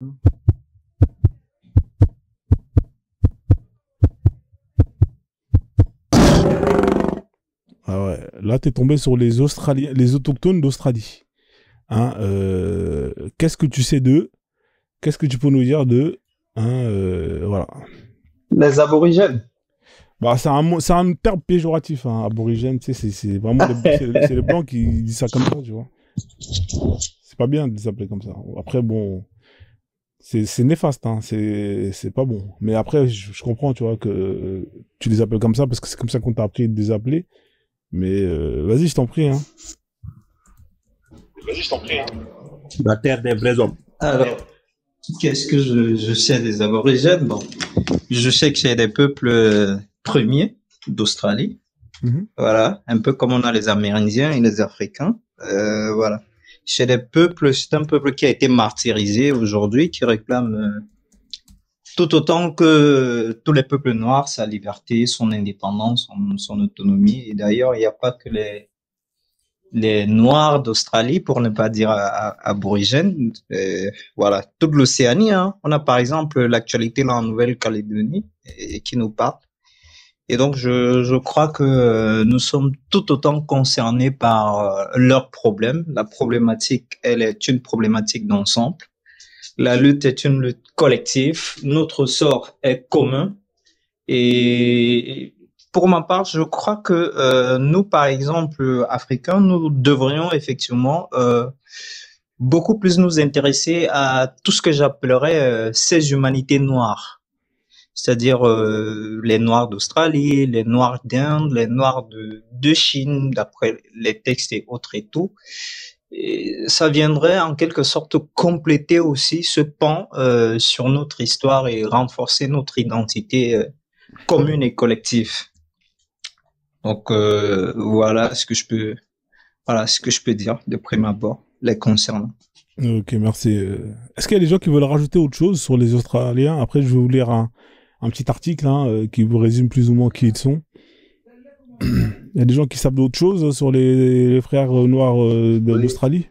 Ah ouais. Là, t'es tombé sur les Australiens, les autochtones d'Australie. Hein, qu'est-ce que tu sais d'eux? Qu'est-ce que tu peux nous dire d'eux? Hein, voilà. Les aborigènes. Bah, c'est un terme péjoratif, hein, aborigène. Tu sais, c'est vraiment c'est les blancs qui disent ça comme ça, tu vois. C'est pas bien de les appeler comme ça. Après, bon, c'est néfaste, hein. C'est pas bon. Mais après, je comprends, tu vois, que tu les appelles comme ça parce que c'est comme ça qu'on t'a appris de les appeler. Mais vas-y, je t'en prie, hein. Vas-y, je t'en prie. Hein. La terre des vrais hommes. Alors, qu'est-ce que je sais des aborigènes? Bon, je sais que c'est des peuples premiers d'Australie. Voilà, un peu comme on a les Amérindiens et les Africains. Voilà. Chez les peuples, c'est un peuple qui a été martyrisé aujourd'hui, qui réclame tout autant que tous les peuples noirs sa liberté, son indépendance, son autonomie. Et d'ailleurs, il n'y a pas que les Noirs d'Australie, pour ne pas dire aborigènes, voilà, toute l'Océanie. Hein. On a par exemple l'actualité là en Nouvelle-Calédonie qui nous parle. Et donc, je crois que nous sommes tout autant concernés par leurs problèmes. La problématique, elle est une problématique d'ensemble. La lutte est une lutte collective. Notre sort est commun. Et pour ma part, je crois que nous, par exemple, Africains, nous devrions effectivement beaucoup plus nous intéresser à tout ce que j'appellerais ces humanités noires. C'est-à-dire les Noirs d'Australie, les Noirs d'Inde, les Noirs de Chine, d'après les textes et autres et tout. Et ça viendrait en quelque sorte compléter aussi ce pan sur notre histoire et renforcer notre identité commune et collective. Donc voilà ce que je peux dire de prime abord les concernant. Ok, merci. Est-ce qu'il y a des gens qui veulent rajouter autre chose sur les Australiens? Après, je vais vous lire un petit article hein, qui vous résume plus ou moins qui ils sont. Il y a des gens qui savent d'autres choses sur les frères noirs d'Australie?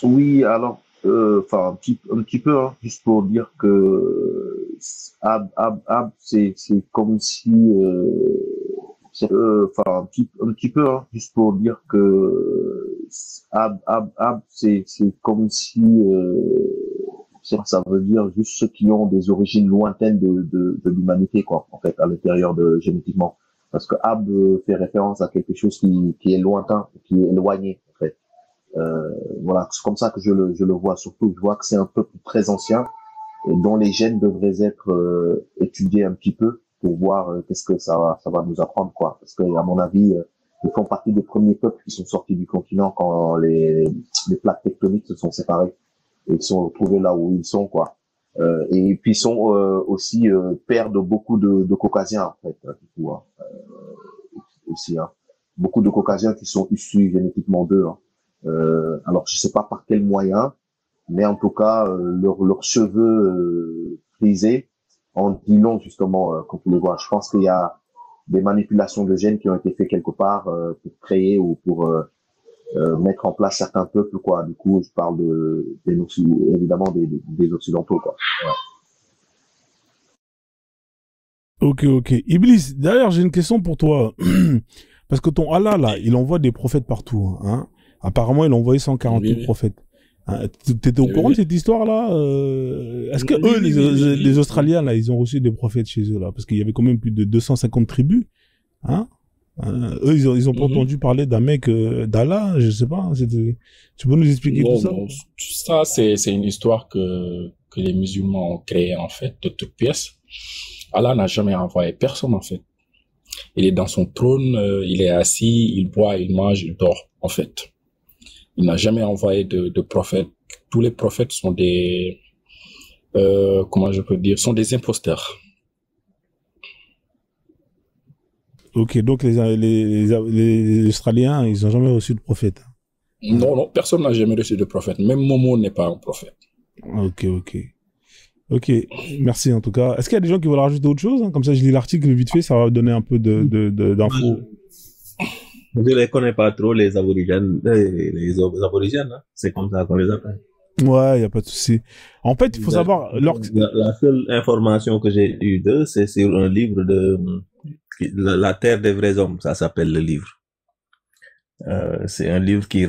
Oui, alors, enfin, un petit peu, hein, juste pour dire que c'est comme si, enfin, un petit peu, hein, juste pour dire que c'est comme si, ça veut dire juste ceux qui ont des origines lointaines de l'humanité, quoi, en fait, à l'intérieur de génétiquement. Parce que Ab fait référence à quelque chose qui est lointain, qui est éloigné, en fait. Voilà, c'est comme ça que je le vois. Surtout, je vois que c'est un peuple très ancien et dont les gènes devraient être étudiés un petit peu pour voir qu'est-ce que ça va nous apprendre, quoi. Parce que, à mon avis, ils font partie des premiers peuples qui sont sortis du continent quand les plaques tectoniques se sont séparées et ils sont retrouvés là où ils sont, quoi. Et puis ils sont aussi pères de beaucoup de Caucasiens, en fait, du coup, hein, aussi, hein. Beaucoup de Caucasiens qui sont issus génétiquement d'eux, hein. Alors je sais pas par quel moyen, mais en tout cas leurs cheveux frisés en dit long justement quand on les voit. Je pense qu'il y a des manipulations de gènes qui ont été faites quelque part pour créer ou pour mettre en place certains peuples, quoi. Du coup, je parle évidemment des occidentaux, quoi. Ouais. Ok. Iblis, d'ailleurs, j'ai une question pour toi. Parce que ton Allah, là, il envoie des prophètes partout, hein. Apparemment, il a envoyé 148 prophètes. Hein, t'étais au courant de cette histoire-là? Est-ce que eux, les Australiens, là, ils ont reçu des prophètes chez eux, là? Parce qu'il y avait quand même plus de 250 tribus, hein? Eux, ils ont pas entendu parler d'un mec d'Allah, je sais pas. Tu peux nous expliquer tout ça? Bon, ça, c'est une histoire que les musulmans ont créée, en fait, de toutes pièces. Allah n'a jamais envoyé personne, en fait. Il est dans son trône, il est assis, il boit, il mange, il dort, en fait. Il n'a jamais envoyé de prophètes. Tous les prophètes sont des, comment je peux dire, sont des imposteurs. Ok, donc les Australiens, ils n'ont jamais reçu de prophète. Non, personne n'a jamais reçu de prophète. Même Momo n'est pas un prophète. Ok, merci en tout cas. Est-ce qu'il y a des gens qui veulent rajouter autre chose, hein? Comme ça, je lis l'article vite fait, ça va donner un peu d'infos. Je ne les connais pas trop, les aborigènes, hein. C'est comme ça qu'on les appelle. Ouais, y a pas de souci. En fait, il faut savoir... La seule information que j'ai eue d'eux, c'est sur un livre de La Terre des vrais hommes, ça s'appelle le livre. C'est un livre qui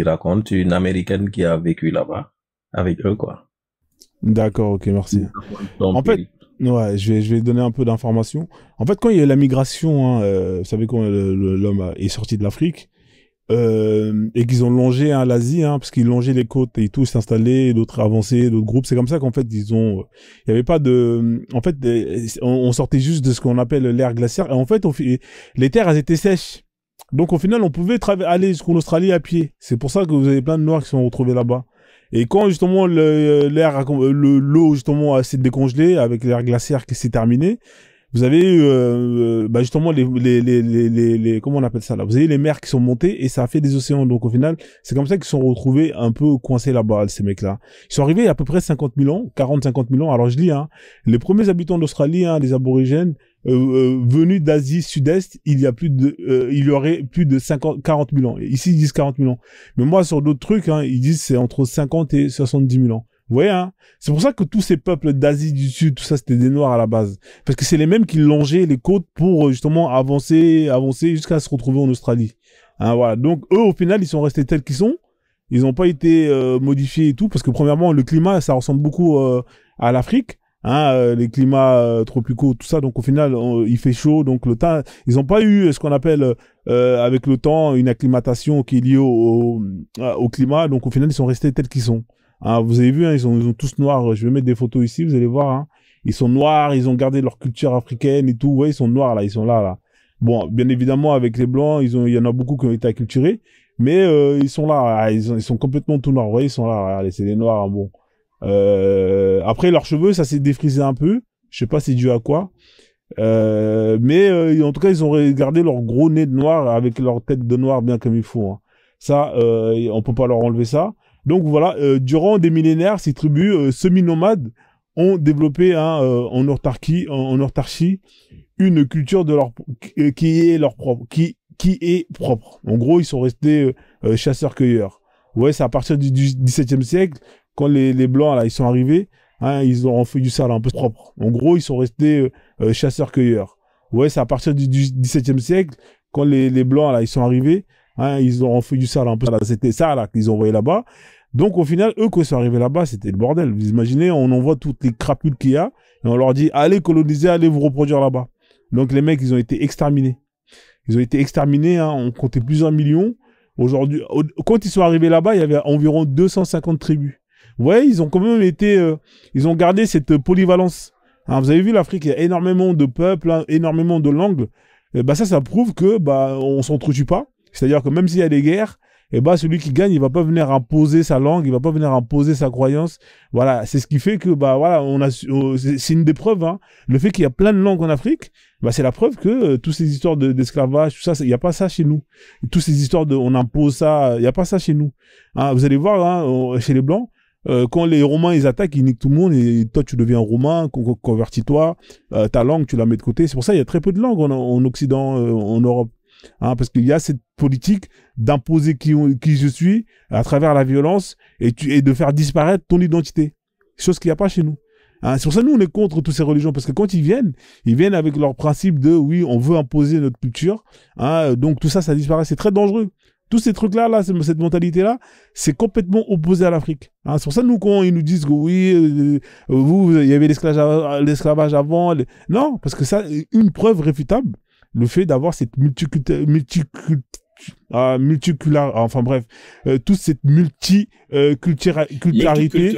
raconte une Américaine qui a vécu là-bas avec eux, quoi. D'accord, ok, merci. En fait, ouais, je vais donner un peu d'informations. En fait, quand il y a eu la migration, vous savez, quand l'homme est sorti de l'Afrique, et qu'ils ont longé l'Asie, parce qu'ils longeaient les côtes et tout, s'installer, d'autres avançaient, d'autres groupes. C'est comme ça qu'en fait, il y avait pas de, en fait, on sortait juste de ce qu'on appelle l'ère glaciaire. Et en fait, les terres, elles étaient sèches. Donc, au final, on pouvait aller jusqu'en Australie à pied. C'est pour ça que vous avez plein de Noirs qui sont retrouvés là-bas. Et quand, justement, l'eau, justement, s'est décongelée avec l'ère glaciaire qui s'est terminée, vous avez justement comment on appelle ça là, vous avez les mers qui sont montées et ça a fait des océans. Donc au final, c'est comme ça qu'ils sont retrouvés un peu coincés là-bas, ces mecs-là. Ils sont arrivés il y a à peu près 50 000 ans, 40-50 000 ans. Alors je lis, les premiers habitants d'Australie, les aborigènes, venus d'Asie Sud-Est, il y aurait plus de 40 000 ans. Ici, ils disent 40 000 ans. Mais moi, sur d'autres trucs, ils disent c'est entre 50 et 70 000 ans. Vous voyez, c'est pour ça que tous ces peuples d'Asie du Sud, tout ça, c'était des Noirs à la base. Parce que c'est les mêmes qui longeaient les côtes pour justement avancer jusqu'à se retrouver en Australie. Voilà. Donc, eux, au final, ils sont restés tels qu'ils sont. Ils n'ont pas été modifiés et tout, parce que premièrement, le climat, ça ressemble beaucoup à l'Afrique. Les climats tropicaux, tout ça. Donc, au final, il fait chaud. Donc, le temps, ils n'ont pas eu ce qu'on appelle, avec le temps, une acclimatation qui est liée au climat. Donc, au final, ils sont restés tels qu'ils sont. Vous avez vu, ils sont tous noirs. Je vais mettre des photos ici, vous allez voir. Ils sont noirs, ils ont gardé leur culture africaine et tout. Ouais, ils sont noirs là, ils sont là. Bon, bien évidemment, avec les blancs, il y en a beaucoup qui ont été acculturés, mais ils sont là. Ils sont complètement tout noirs. Ouais, ils sont là. Regardez, c'est des noirs. Bon. Après, leurs cheveux, ça s'est défrisé un peu. Je sais pas c'est dû à quoi. Mais en tout cas, ils ont gardé leur gros nez de noir avec leur tête de noir bien comme il faut. Ça, on peut pas leur enlever ça. Donc voilà, durant des millénaires, ces tribus semi-nomades ont développé en autarcie une culture qui est propre. En gros, ils sont restés chasseurs-cueilleurs. Ouais, c'est à partir du XVIIe siècle, quand les Blancs là, ils sont arrivés, ils ont fait du sale un peu propre. En gros, ils sont restés chasseurs-cueilleurs. Ouais, c'est à partir du XVIIe siècle, quand les Blancs là, ils sont arrivés, ils ont fait du sale un peu. C'était ça là qu'ils ont envoyé là-bas. Donc au final, eux, quand ils sont arrivés là-bas, c'était le bordel. Vous imaginez, on envoie toutes les crapules qu'il y a et on leur dit allez coloniser, allez vous reproduire là-bas. Donc les mecs, ils ont été exterminés. On comptait plusieurs millions. Aujourd'hui, quand ils sont arrivés là-bas, il y avait environ 250 tribus. Ouais, ils ont quand même été, ils ont gardé cette polyvalence. Vous avez vu l'Afrique, il y a énormément de peuples, énormément de langues. Ça prouve que on s'entretue pas. C'est-à-dire que même s'il y a des guerres, celui qui gagne, il va pas venir imposer sa langue, il va pas venir imposer sa croyance. Voilà, c'est ce qui fait que c'est une des preuves. Le fait qu'il y a plein de langues en Afrique, c'est la preuve que toutes ces histoires d'esclavage, tout ça, il y a pas ça chez nous. Toutes ces histoires on impose ça, il y a pas ça chez nous. Vous allez voir chez les blancs, quand les Romains ils attaquent, ils niquent tout le monde et toi tu deviens Romain, convertis-toi, ta langue tu la mets de côté. C'est pour ça il y a très peu de langues en Occident, en Europe. Parce qu'il y a cette politique d'imposer qui je suis à travers la violence et de faire disparaître ton identité. Chose qu'il n'y a pas chez nous. C'est pour ça que nous, on est contre toutes ces religions. Parce que quand ils viennent avec leur principe de, oui, on veut imposer notre culture. Donc tout ça, ça disparaît. C'est très dangereux. Tous ces trucs-là, cette mentalité-là, c'est complètement opposé à l'Afrique. C'est pour ça que nous, quand ils nous disent que oui, il y avait l'esclavage avant. Non, parce que ça, une preuve réfutable. Le fait d'avoir cette toute cette multiculturalité.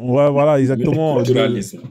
Ouais, voilà, exactement.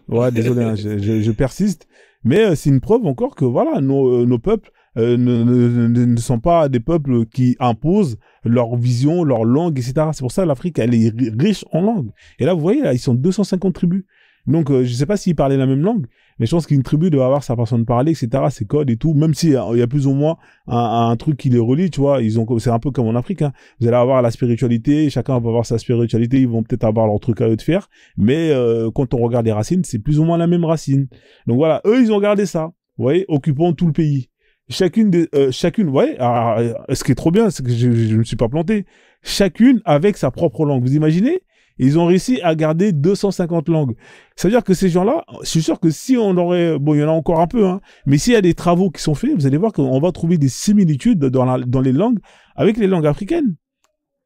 Ouais, désolé, je persiste. Mais c'est une preuve encore que voilà, nos peuples ne sont pas des peuples qui imposent leur vision, leur langue, etc. C'est pour ça que l'Afrique, elle est riche en langues. Et là, vous voyez, là, ils sont 250 tribus. Donc, je sais pas s'ils parlaient la même langue, mais je pense qu'une tribu doit avoir sa façon de parler, etc., ses codes et tout, même s'il y a plus ou moins un truc qui les relie, tu vois, c'est un peu comme en Afrique, Vous allez avoir la spiritualité, chacun va avoir sa spiritualité, ils vont peut-être avoir leur truc à eux de faire, mais quand on regarde les racines, c'est plus ou moins la même racine. Donc voilà, eux, ils ont gardé ça, vous voyez, occupant tout le pays. Chacune, ouais, ce qui est trop bien, c'est que je ne me suis pas planté. chacune avec sa propre langue. Vous imaginez? Ils ont réussi à garder 250 langues. Ça veut dire que ces gens-là, je suis sûr que si on aurait, bon, il y en a encore un peu, hein, mais s'il y a des travaux qui sont faits, vous allez voir qu'on va trouver des similitudes dans les langues avec les langues africaines.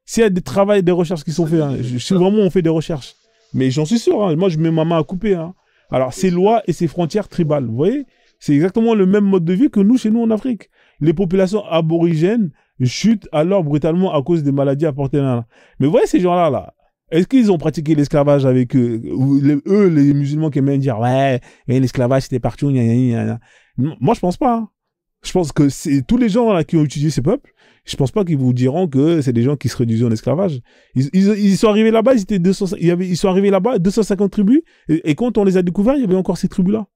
S'il y a des travaux, des recherches qui sont faits, hein, si vraiment on fait des recherches. Mais j'en suis sûr, hein, moi je mets ma main à couper, hein. Alors, ces lois et ces frontières tribales, vous voyez, c'est exactement le même mode de vie que nous, chez nous en Afrique. Les populations aborigènes chutent alors brutalement à cause des maladies apportées là. Mais vous voyez ces gens-là, là, est-ce qu'ils ont pratiqué l'esclavage avec eux, les musulmans qui aiment dire, ouais, l'esclavage c'était partout, gna, gna, gna. Moi, je pense pas. Hein. Je pense que c'est tous les gens là qui ont étudié ces peuples, je pense pas qu'ils vous diront que c'est des gens qui se réduisaient en esclavage. Ils sont arrivés là-bas, ils sont arrivés là-bas, 250 tribus, et quand on les a découverts, il y avait encore ces tribus-là.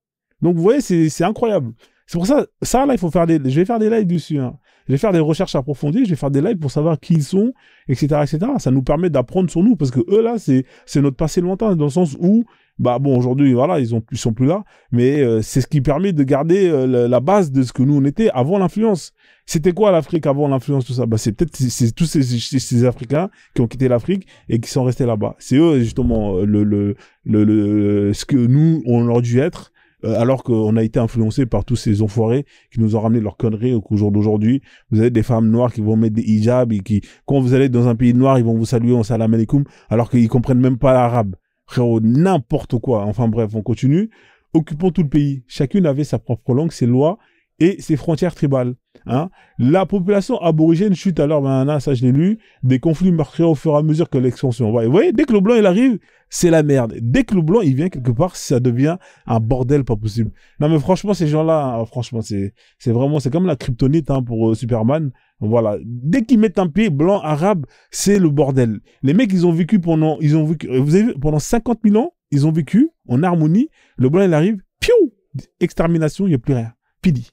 Donc, vous voyez, c'est incroyable. C'est pour ça, là, il faut faire je vais faire des lives dessus, hein. Je vais faire des recherches approfondies, je vais faire des lives pour savoir qui ils sont, etc., etc. Ça nous permet d'apprendre sur nous, parce que eux, là, c'est notre passé lointain, dans le sens où, bah bon, aujourd'hui, voilà, ils sont plus là, mais c'est ce qui permet de garder la base de ce que nous on était avant l'influence. C'était quoi l'Afrique avant l'influence, tout ça? Bah c'est peut-être tous ces Africains qui ont quitté l'Afrique et qui sont restés là-bas. C'est eux justement ce que nous on aurait dû être. Alors qu'on a été influencé par tous ces enfoirés qui nous ont ramené leurs conneries au jour d'aujourd'hui. Vous avez des femmes noires qui vont mettre des hijabs et qui, quand vous allez dans un pays noir, ils vont vous saluer en salam alaikum alors qu'ils comprennent même pas l'arabe. Frérot, n'importe quoi. Enfin bref, on continue. Occupons tout le pays. Chacune avait sa propre langue, ses lois et ses frontières tribales. Hein. La population aborigène chute alors, ça je l'ai lu, des conflits meurtriers au fur et à mesure que l'expansion. Vous voyez, dès que le blanc il arrive, c'est la merde. Dès que le blanc il vient quelque part, ça devient un bordel pas possible. Non mais franchement, ces gens-là, hein, franchement, c'est vraiment, c'est comme la kryptonite hein, pour Superman. Voilà. Dès qu'ils mettent un pied blanc, arabe, c'est le bordel. Les mecs, vous avez vu, pendant 50 000 ans, ils ont vécu en harmonie. Le blanc il arrive, piou, extermination, il n'y a plus rien. Pidi.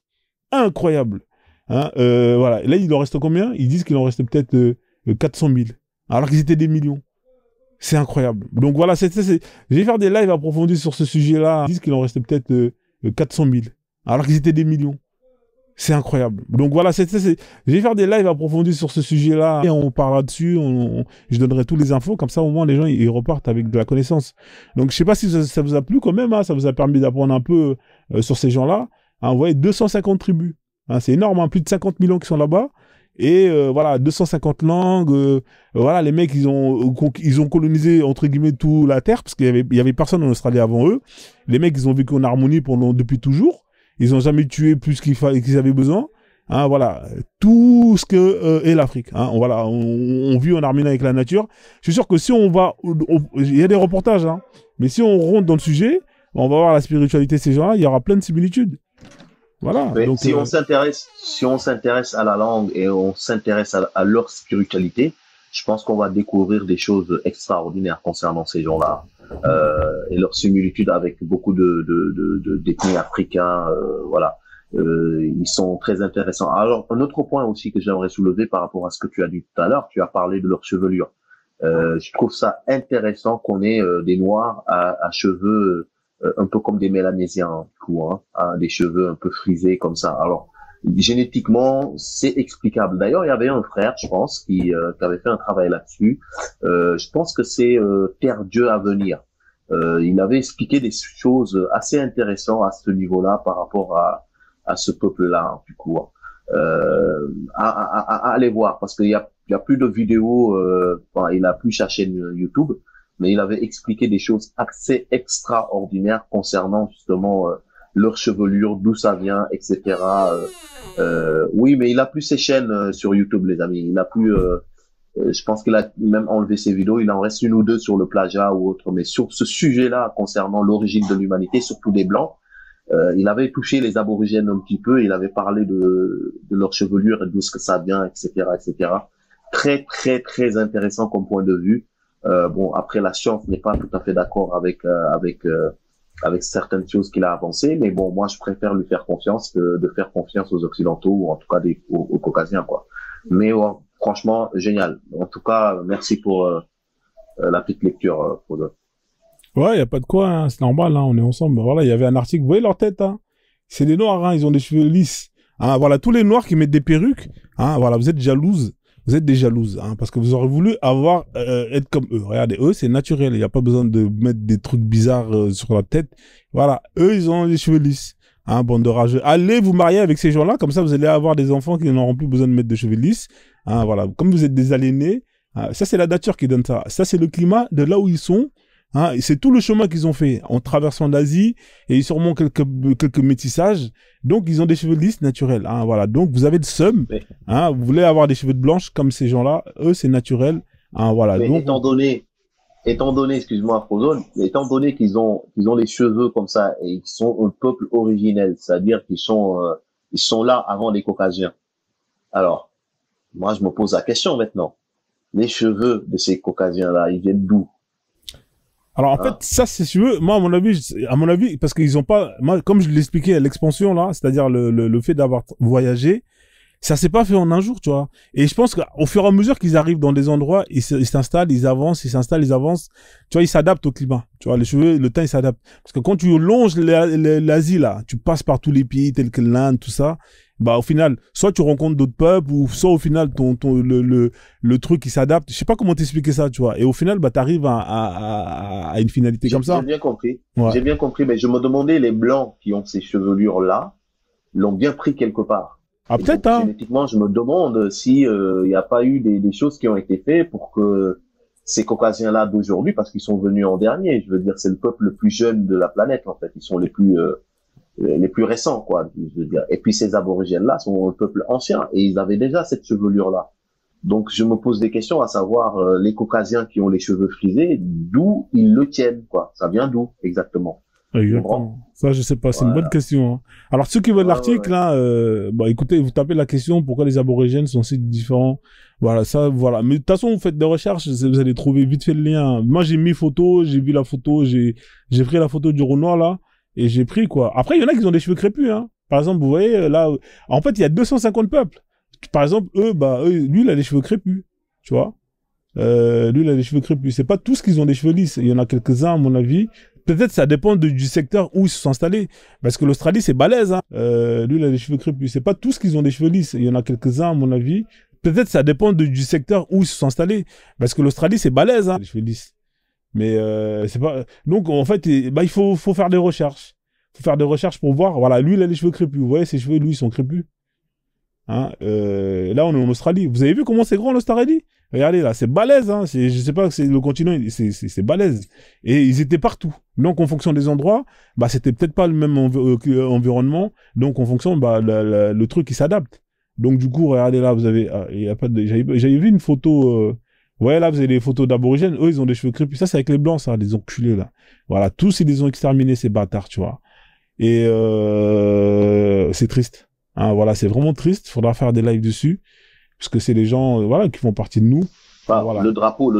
Incroyable. Hein, voilà. Là, il en reste combien? Ils disent qu'il en reste peut-être 400 000. Alors qu'ils étaient des millions. C'est incroyable. Donc voilà, je vais faire des lives approfondis sur ce sujet-là. Ils disent qu'il en reste peut-être 400 000. Alors qu'ils étaient des millions. C'est incroyable. Donc voilà, je vais faire des lives approfondis sur ce sujet-là. Et on parlera dessus. Je donnerai tous les infos. Comme ça, au moins, les gens, ils repartent avec de la connaissance. Donc, je sais pas si ça vous a plu quand même. Hein, ça vous a permis d'apprendre un peu sur ces gens-là. Hein, vous voyez, 250 tribus. Hein, c'est énorme, hein, plus de 50 millions qui sont là-bas. Et voilà, 250 langues. Voilà, les mecs, ils ont colonisé, entre guillemets, toute la Terre, parce qu'il y avait personne en Australie avant eux. Les mecs, ils ont vécu en harmonie depuis toujours. Ils n'ont jamais tué plus qu'ils avaient besoin. Hein, voilà, tout ce que est l'Afrique. Hein, voilà, on vit en harmonie avec la nature. Je suis sûr que si on va... Il y a des reportages, hein, mais si on rentre dans le sujet, on va voir la spiritualité de ces gens-là, il y aura plein de similitudes. Voilà. Mais donc, si on s'intéresse à la langue et on s'intéresse à leur spiritualité, je pense qu'on va découvrir des choses extraordinaires concernant ces gens-là et leur similitude avec beaucoup d'ethnies africains. Voilà, ils sont très intéressants. Alors, un autre point aussi que j'aimerais soulever par rapport à ce que tu as dit tout à l'heure, tu as parlé de leur chevelure. Je trouve ça intéressant qu'on ait des noirs à cheveux un peu comme des Mélanésiens, des cheveux un peu frisés comme ça. Alors, génétiquement, c'est explicable. D'ailleurs, il y avait un frère, je pense, qui avait fait un travail là-dessus. Je pense que c'est Terre Dieu à venir. Il avait expliqué des choses assez intéressantes à ce niveau-là par rapport à ce peuple-là, du coup. À aller voir, parce qu'il y a plus de vidéos, il a plus sa chaîne YouTube, mais il avait expliqué des choses assez extraordinaires concernant justement leur chevelure, d'où ça vient, etc. Oui, mais il a plus ses chaînes sur YouTube, les amis. Il a plus, je pense qu'il a même enlevé ses vidéos. Il en reste une ou deux sur le plagiat ou autre. Mais sur ce sujet-là, concernant l'origine de l'humanité, surtout des Blancs, il avait touché les aborigènes un petit peu. Il avait parlé de leur chevelure et d'où ce que ça vient, etc., etc. Très, très, très intéressant comme point de vue. Bon, après, la science n'est pas tout à fait d'accord avec certaines choses qu'il a avancées, mais bon, moi, je préfère lui faire confiance que de faire confiance aux Occidentaux ou en tout cas aux Caucasiens, quoi. Mais franchement, génial. En tout cas, merci pour la petite lecture, Frodo. Ouais, y a pas de quoi, hein, c'est normal, hein, on est ensemble. Voilà, il y avait un article, vous voyez leur tête, hein. C'est des noirs, hein, ils ont des cheveux lisses. Hein, voilà, tous les noirs qui mettent des perruques, hein, voilà, vous êtes jalouses. vous êtes des jalouses, hein, parce que vous aurez voulu être comme eux. Regardez, eux, c'est naturel. Il n'y a pas besoin de mettre des trucs bizarres sur la tête. Voilà. Eux, ils ont les cheveux lisses. Hein, bande de rageux. Allez vous marier avec ces gens-là, comme ça, vous allez avoir des enfants qui n'auront plus besoin de mettre de cheveux lisses. Hein, voilà. Comme vous êtes des aliénés, ça, c'est la nature qui donne ça. Ça, c'est le climat de là où ils sont. Hein, c'est tout le chemin qu'ils ont fait en traversant l'Asie et ils sûrement quelques métissages. Donc, ils ont des cheveux lisses naturels. Hein, voilà. Donc, vous avez le seum. Hein, vous voulez avoir des cheveux blanches comme ces gens-là. Eux, c'est naturel. Hein, voilà. Mais donc, étant donné, excuse-moi, Frozone, étant donné qu'ils ont les cheveux comme ça et qu'ils sont un peuple originel, c'est-à-dire qu'ils sont là avant les Caucasiens. Alors, moi, je me pose la question maintenant. Les cheveux de ces Caucasiens-là, ils viennent d'où? Alors, en fait, ça, c'est si tu veux, moi, à mon avis, parce qu'ils ont pas, moi, comme je l'expliquais à l'expansion, là, c'est-à-dire le fait d'avoir voyagé, ça s'est pas fait en un jour, tu vois. Et je pense qu'au fur et à mesure qu'ils arrivent dans des endroits, ils s'installent, ils avancent, ils s'installent, ils avancent. Tu vois, ils s'adaptent au climat. Tu vois, les cheveux, le teint, ils s'adaptent. Parce que quand tu longes l'Asie, là, tu passes par tous les pays tels que l'Inde, tout ça. Bah, au final, soit tu rencontres d'autres peuples, ou soit au final, le truc, il s'adapte. Je sais pas comment t'expliquer ça, tu vois. Et au final, bah, t'arrives à une finalité comme ça. J'ai bien compris. Ouais. J'ai bien compris, mais je me demandais, les Blancs qui ont ces chevelures-là, l'ont bien pris quelque part. Ah, peut-être, hein. Génétiquement, je me demande si il n'y a pas eu des choses qui ont été faites pour que ces Caucasiens-là d'aujourd'hui, parce qu'ils sont venus en dernier, je veux dire, c'est le peuple le plus jeune de la planète, en fait. Ils sont les plus récents, quoi, je veux dire. Et puis ces aborigènes-là sont un peuple ancien et ils avaient déjà cette chevelure-là. Donc je me pose des questions à savoir les Caucasiens qui ont les cheveux frisés, d'où ils le tiennent, quoi. Ça vient d'où exactement? Exactement. Ça, je sais pas. C'est une bonne question. Hein. Alors, ceux qui veulent l'article, là, bah, écoutez, vous tapez la question pourquoi les aborigènes sont si différents. Voilà, ça, voilà. Mais de toute façon, vous faites des recherches, vous allez trouver vite fait le lien. Moi, j'ai mis photo, j'ai vu la photo, j'ai pris la photo du Renoir, là, et j'ai pris, quoi. Après, il y en a qui ont des cheveux crépus, hein. Par exemple, vous voyez, là, en fait, il y a 250 peuples. Par exemple, lui, il a les cheveux crépus. Tu vois? Lui, il a les cheveux crépus. C'est pas tous qu'ils ont des cheveux lisses. Il y en a quelques-uns, à mon avis. Peut-être ça dépend du secteur où ils se sont installés. Parce que l'Australie, c'est balèze. Hein. Lui, il a les cheveux crépus. C'est pas tous qu'ils ont des cheveux lisses. Il y en a quelques-uns, à mon avis. Peut-être ça dépend du secteur où ils se sont installés. Parce que l'Australie, c'est balèze. Hein, les cheveux lisses. Mais c'est pas... Donc, en fait, il faut faire des recherches. Il faut faire des recherches pour voir. Voilà, lui, il a les cheveux crépus. Vous voyez, ses cheveux, lui, ils sont crépus. Hein, là, on est en Australie. Vous avez vu comment c'est grand l'Australie? Regardez là, c'est balèze, hein. Je sais pas, c'est le continent, c'est balèze. Et ils étaient partout. Donc en fonction des endroits, bah c'était peut-être pas le même environnement. Donc en fonction, bah le truc il s'adapte. Donc du coup, regardez là, vous avez, il y a pas de, j'avais vu une photo. Ouais, là vous avez des photos d'aborigènes. Eux ils ont des cheveux crépus. Ça c'est avec les blancs, ça, les enculés là. Voilà, tous ils les ont exterminés ces bâtards, tu vois. Et c'est triste. Hein, voilà, c'est vraiment triste. Faudra faire des lives dessus. Parce que c'est les gens, voilà, qui font partie de nous. Enfin, voilà. Le drapeau.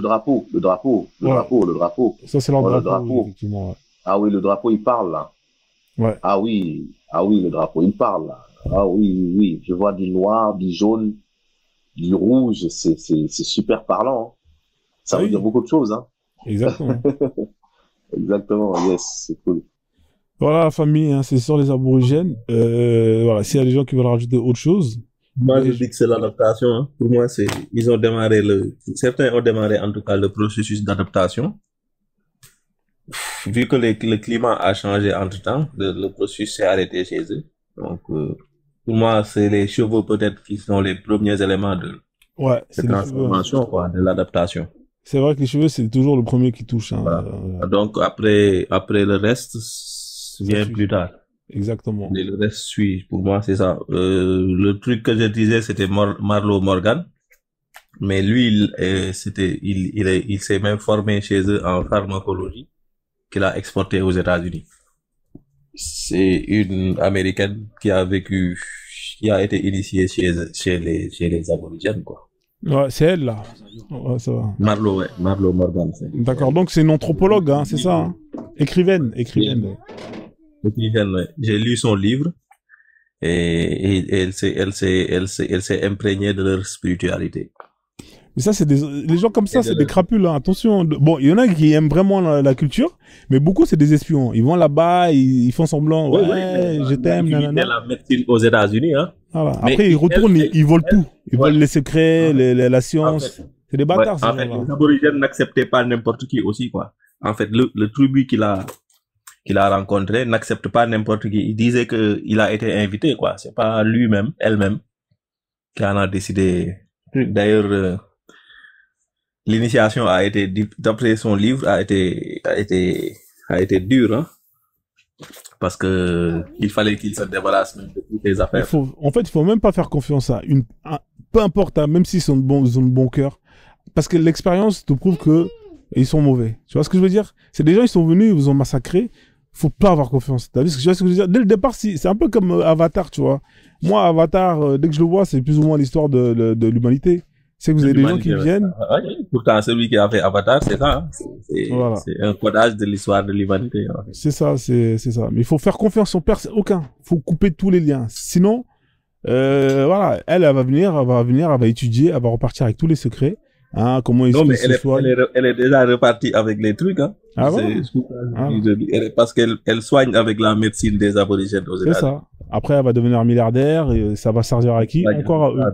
Ça, c'est leur drapeau. Effectivement, ouais. Ah oui, le drapeau, il parle, là. Ouais. Ah oui, le drapeau, il parle, là. Ah oui. Je vois du noir, du jaune, du rouge. C'est super parlant. Hein. Ça veut dire beaucoup de choses, hein. Exactement. Exactement, yes, c'est cool. Voilà, la famille, hein, c'est sur les aborigènes. Voilà, s'il y a des gens qui veulent rajouter autre chose. Moi, je dis que c'est l'adaptation. Hein. Pour moi, certains ont démarré en tout cas le processus d'adaptation. Vu que le climat a changé entre-temps, le processus s'est arrêté chez eux. Donc, pour moi, c'est les cheveux peut-être qui sont les premiers éléments de cette transformation, quoi, de l'adaptation. C'est vrai que les cheveux, c'est toujours le premier qui touche. Hein. Voilà. Donc, après le reste, vient plus tard. Exactement. Et le reste suit. Pour moi, c'est ça. Le truc que je disais, c'était Marlo Morgan. Mais lui, il s'est même formé chez eux en pharmacologie qu'il a exporté aux États-Unis. C'est une Américaine qui a été initiée chez les aborigènes, quoi. Ouais, c'est elle, là. Ouais, ça va. Marlo Morgan. D'accord. Donc, c'est une anthropologue, hein, c'est ça, hein? Écrivaine. Ouais. J'ai lu son livre et elle s'est imprégnée de leur spiritualité. Mais ça, les gens comme ça, c'est des crapules, hein. Attention. Bon, il y en a qui aiment vraiment la culture, mais beaucoup, c'est des espions. Ils vont là-bas, ils font semblant. Ouais, je t'aime, nanana. La médecine aux États-Unis, hein. Voilà. Après, ils retournent, ils volent tout. Ils volent les secrets, la science. C'est des bâtards, en fait, les aborigènes n'acceptaient pas n'importe qui aussi, quoi. En fait, le tribu qu'il a rencontré n'accepte pas n'importe qui. Il disait que il a été invité, quoi. C'est pas lui-même, elle-même, qui en a décidé. D'ailleurs, l'initiation a été, d'après son livre, a été dure, hein. Parce que il fallait qu'il se débarrasse même de toutes les affaires. En fait, il faut même pas faire confiance à peu importe, hein, même s'ils ont de bon cœur. Parce que l'expérience te prouve que ils sont mauvais. Tu vois ce que je veux dire? C'est des gens, ils sont venus, ils vous ont massacré. Faut pas avoir confiance. Tu vois ce que je veux dire? Dès le départ, c'est un peu comme Avatar, tu vois. Moi, Avatar, dès que je le vois, c'est plus ou moins l'histoire de l'humanité. C'est que vous avez des gens qui viennent. Pourtant, celui qui a fait Avatar, c'est ça. Hein. C'est un codage de l'histoire de l'humanité. En fait. C'est ça. Mais il faut faire confiance en personne. Aucun. Faut couper tous les liens. Sinon, voilà, elle va venir, elle va étudier, elle va repartir avec tous les secrets. Hein, comment ils non, mais elle est déjà repartie avec les trucs, hein. Ah bon? Parce qu'elle soigne avec la médecine des aborigènes aux États-Unis. C'est ça. Après, elle va devenir milliardaire et ça va servir à qui? Encore à eux.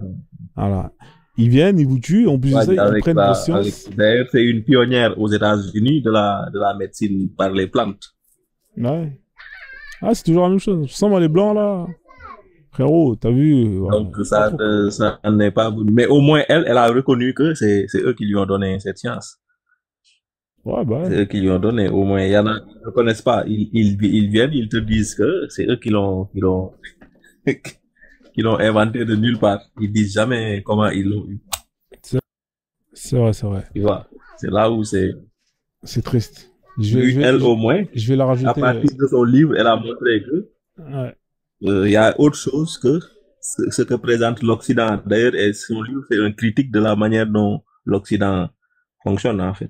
Voilà. Ils viennent, ils vous tuent, en plus de ça, ils prennent conscience. D'ailleurs, c'est une pionnière aux États-Unis de la médecine par les plantes. Ouais. Ah, c'est toujours la même chose. Je sens les blancs, là. Frérot, t'as vu? Donc, ça n'est pas bon. Mais au moins, elle a reconnu que c'est eux qui lui ont donné cette science. Ouais, bah. C'est eux qui lui ont donné. Au moins, il y en a qui ne connaissent pas. Ils viennent, ils te disent que c'est eux qui l'ont inventé de nulle part. Ils disent jamais comment ils l'ont eu. C'est vrai. Tu vois, c'est là où c'est triste. Elle, au moins, je vais la rajouter. À partir de son livre, elle a montré que y a autre chose que ce que présente l'Occident. D'ailleurs, son livre, c'est une critique de la manière dont l'Occident fonctionne, en fait.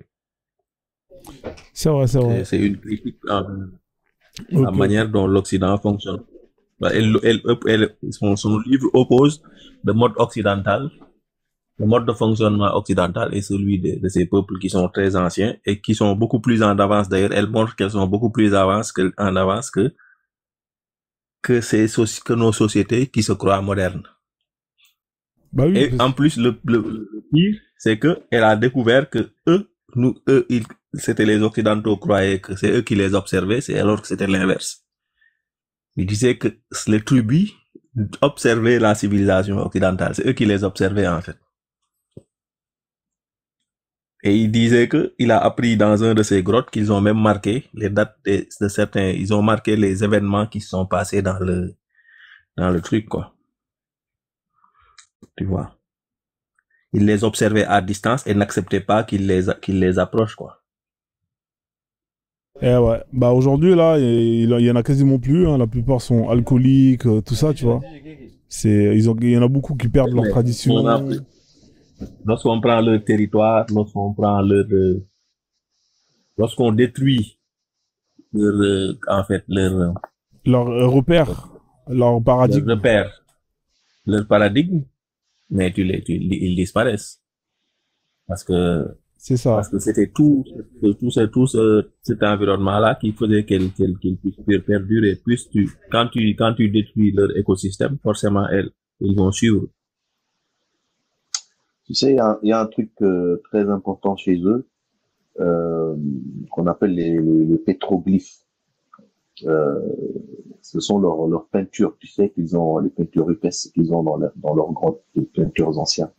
C'est vrai. C'est une critique de la manière dont l'Occident fonctionne. Son livre oppose le mode occidental, le mode de fonctionnement occidental et celui de ces peuples qui sont très anciens et qui sont beaucoup plus en avance. D'ailleurs, elle montre qu'elles sont beaucoup plus en avance que nos sociétés qui se croient modernes. Bah oui, et en plus, le pire, c'est que elle a découvert que c'était les Occidentaux croyaient que c'est eux qui les observaient, alors que c'était l'inverse. Il disait que les tribus observaient la civilisation occidentale. C'est eux qui les observaient, en fait. Et il disait que il a appris dans un de ces grottes qu'ils ont même marqué les dates de certains, ils ont marqué les événements qui se sont passés dans le truc, quoi. Tu vois. Ils les observaient à distance et n'acceptaient pas qu'ils les approchent, quoi. Eh ouais. Bah aujourd'hui, là, il y en a quasiment plus, hein. La plupart sont alcooliques, tout ça, tu vois. Il y en a beaucoup qui perdent leur tradition. Lorsqu'on prend leur territoire, lorsqu'on détruit leur repère, leur paradigme. Leur paradigme, mais ils disparaissent. Parce que c'est ça. Parce que c'était tout cet environnement-là qui faisait qu'ils puissent perdurer. Quand tu détruis leur écosystème, forcément, ils vont suivre. Tu sais, il y a un truc très important chez eux, qu'on appelle les pétroglyphes. Ce sont leurs peintures, tu sais, qu'ils ont, les peintures rupestres qu'ils ont dans leurs grottes, les peintures anciennes.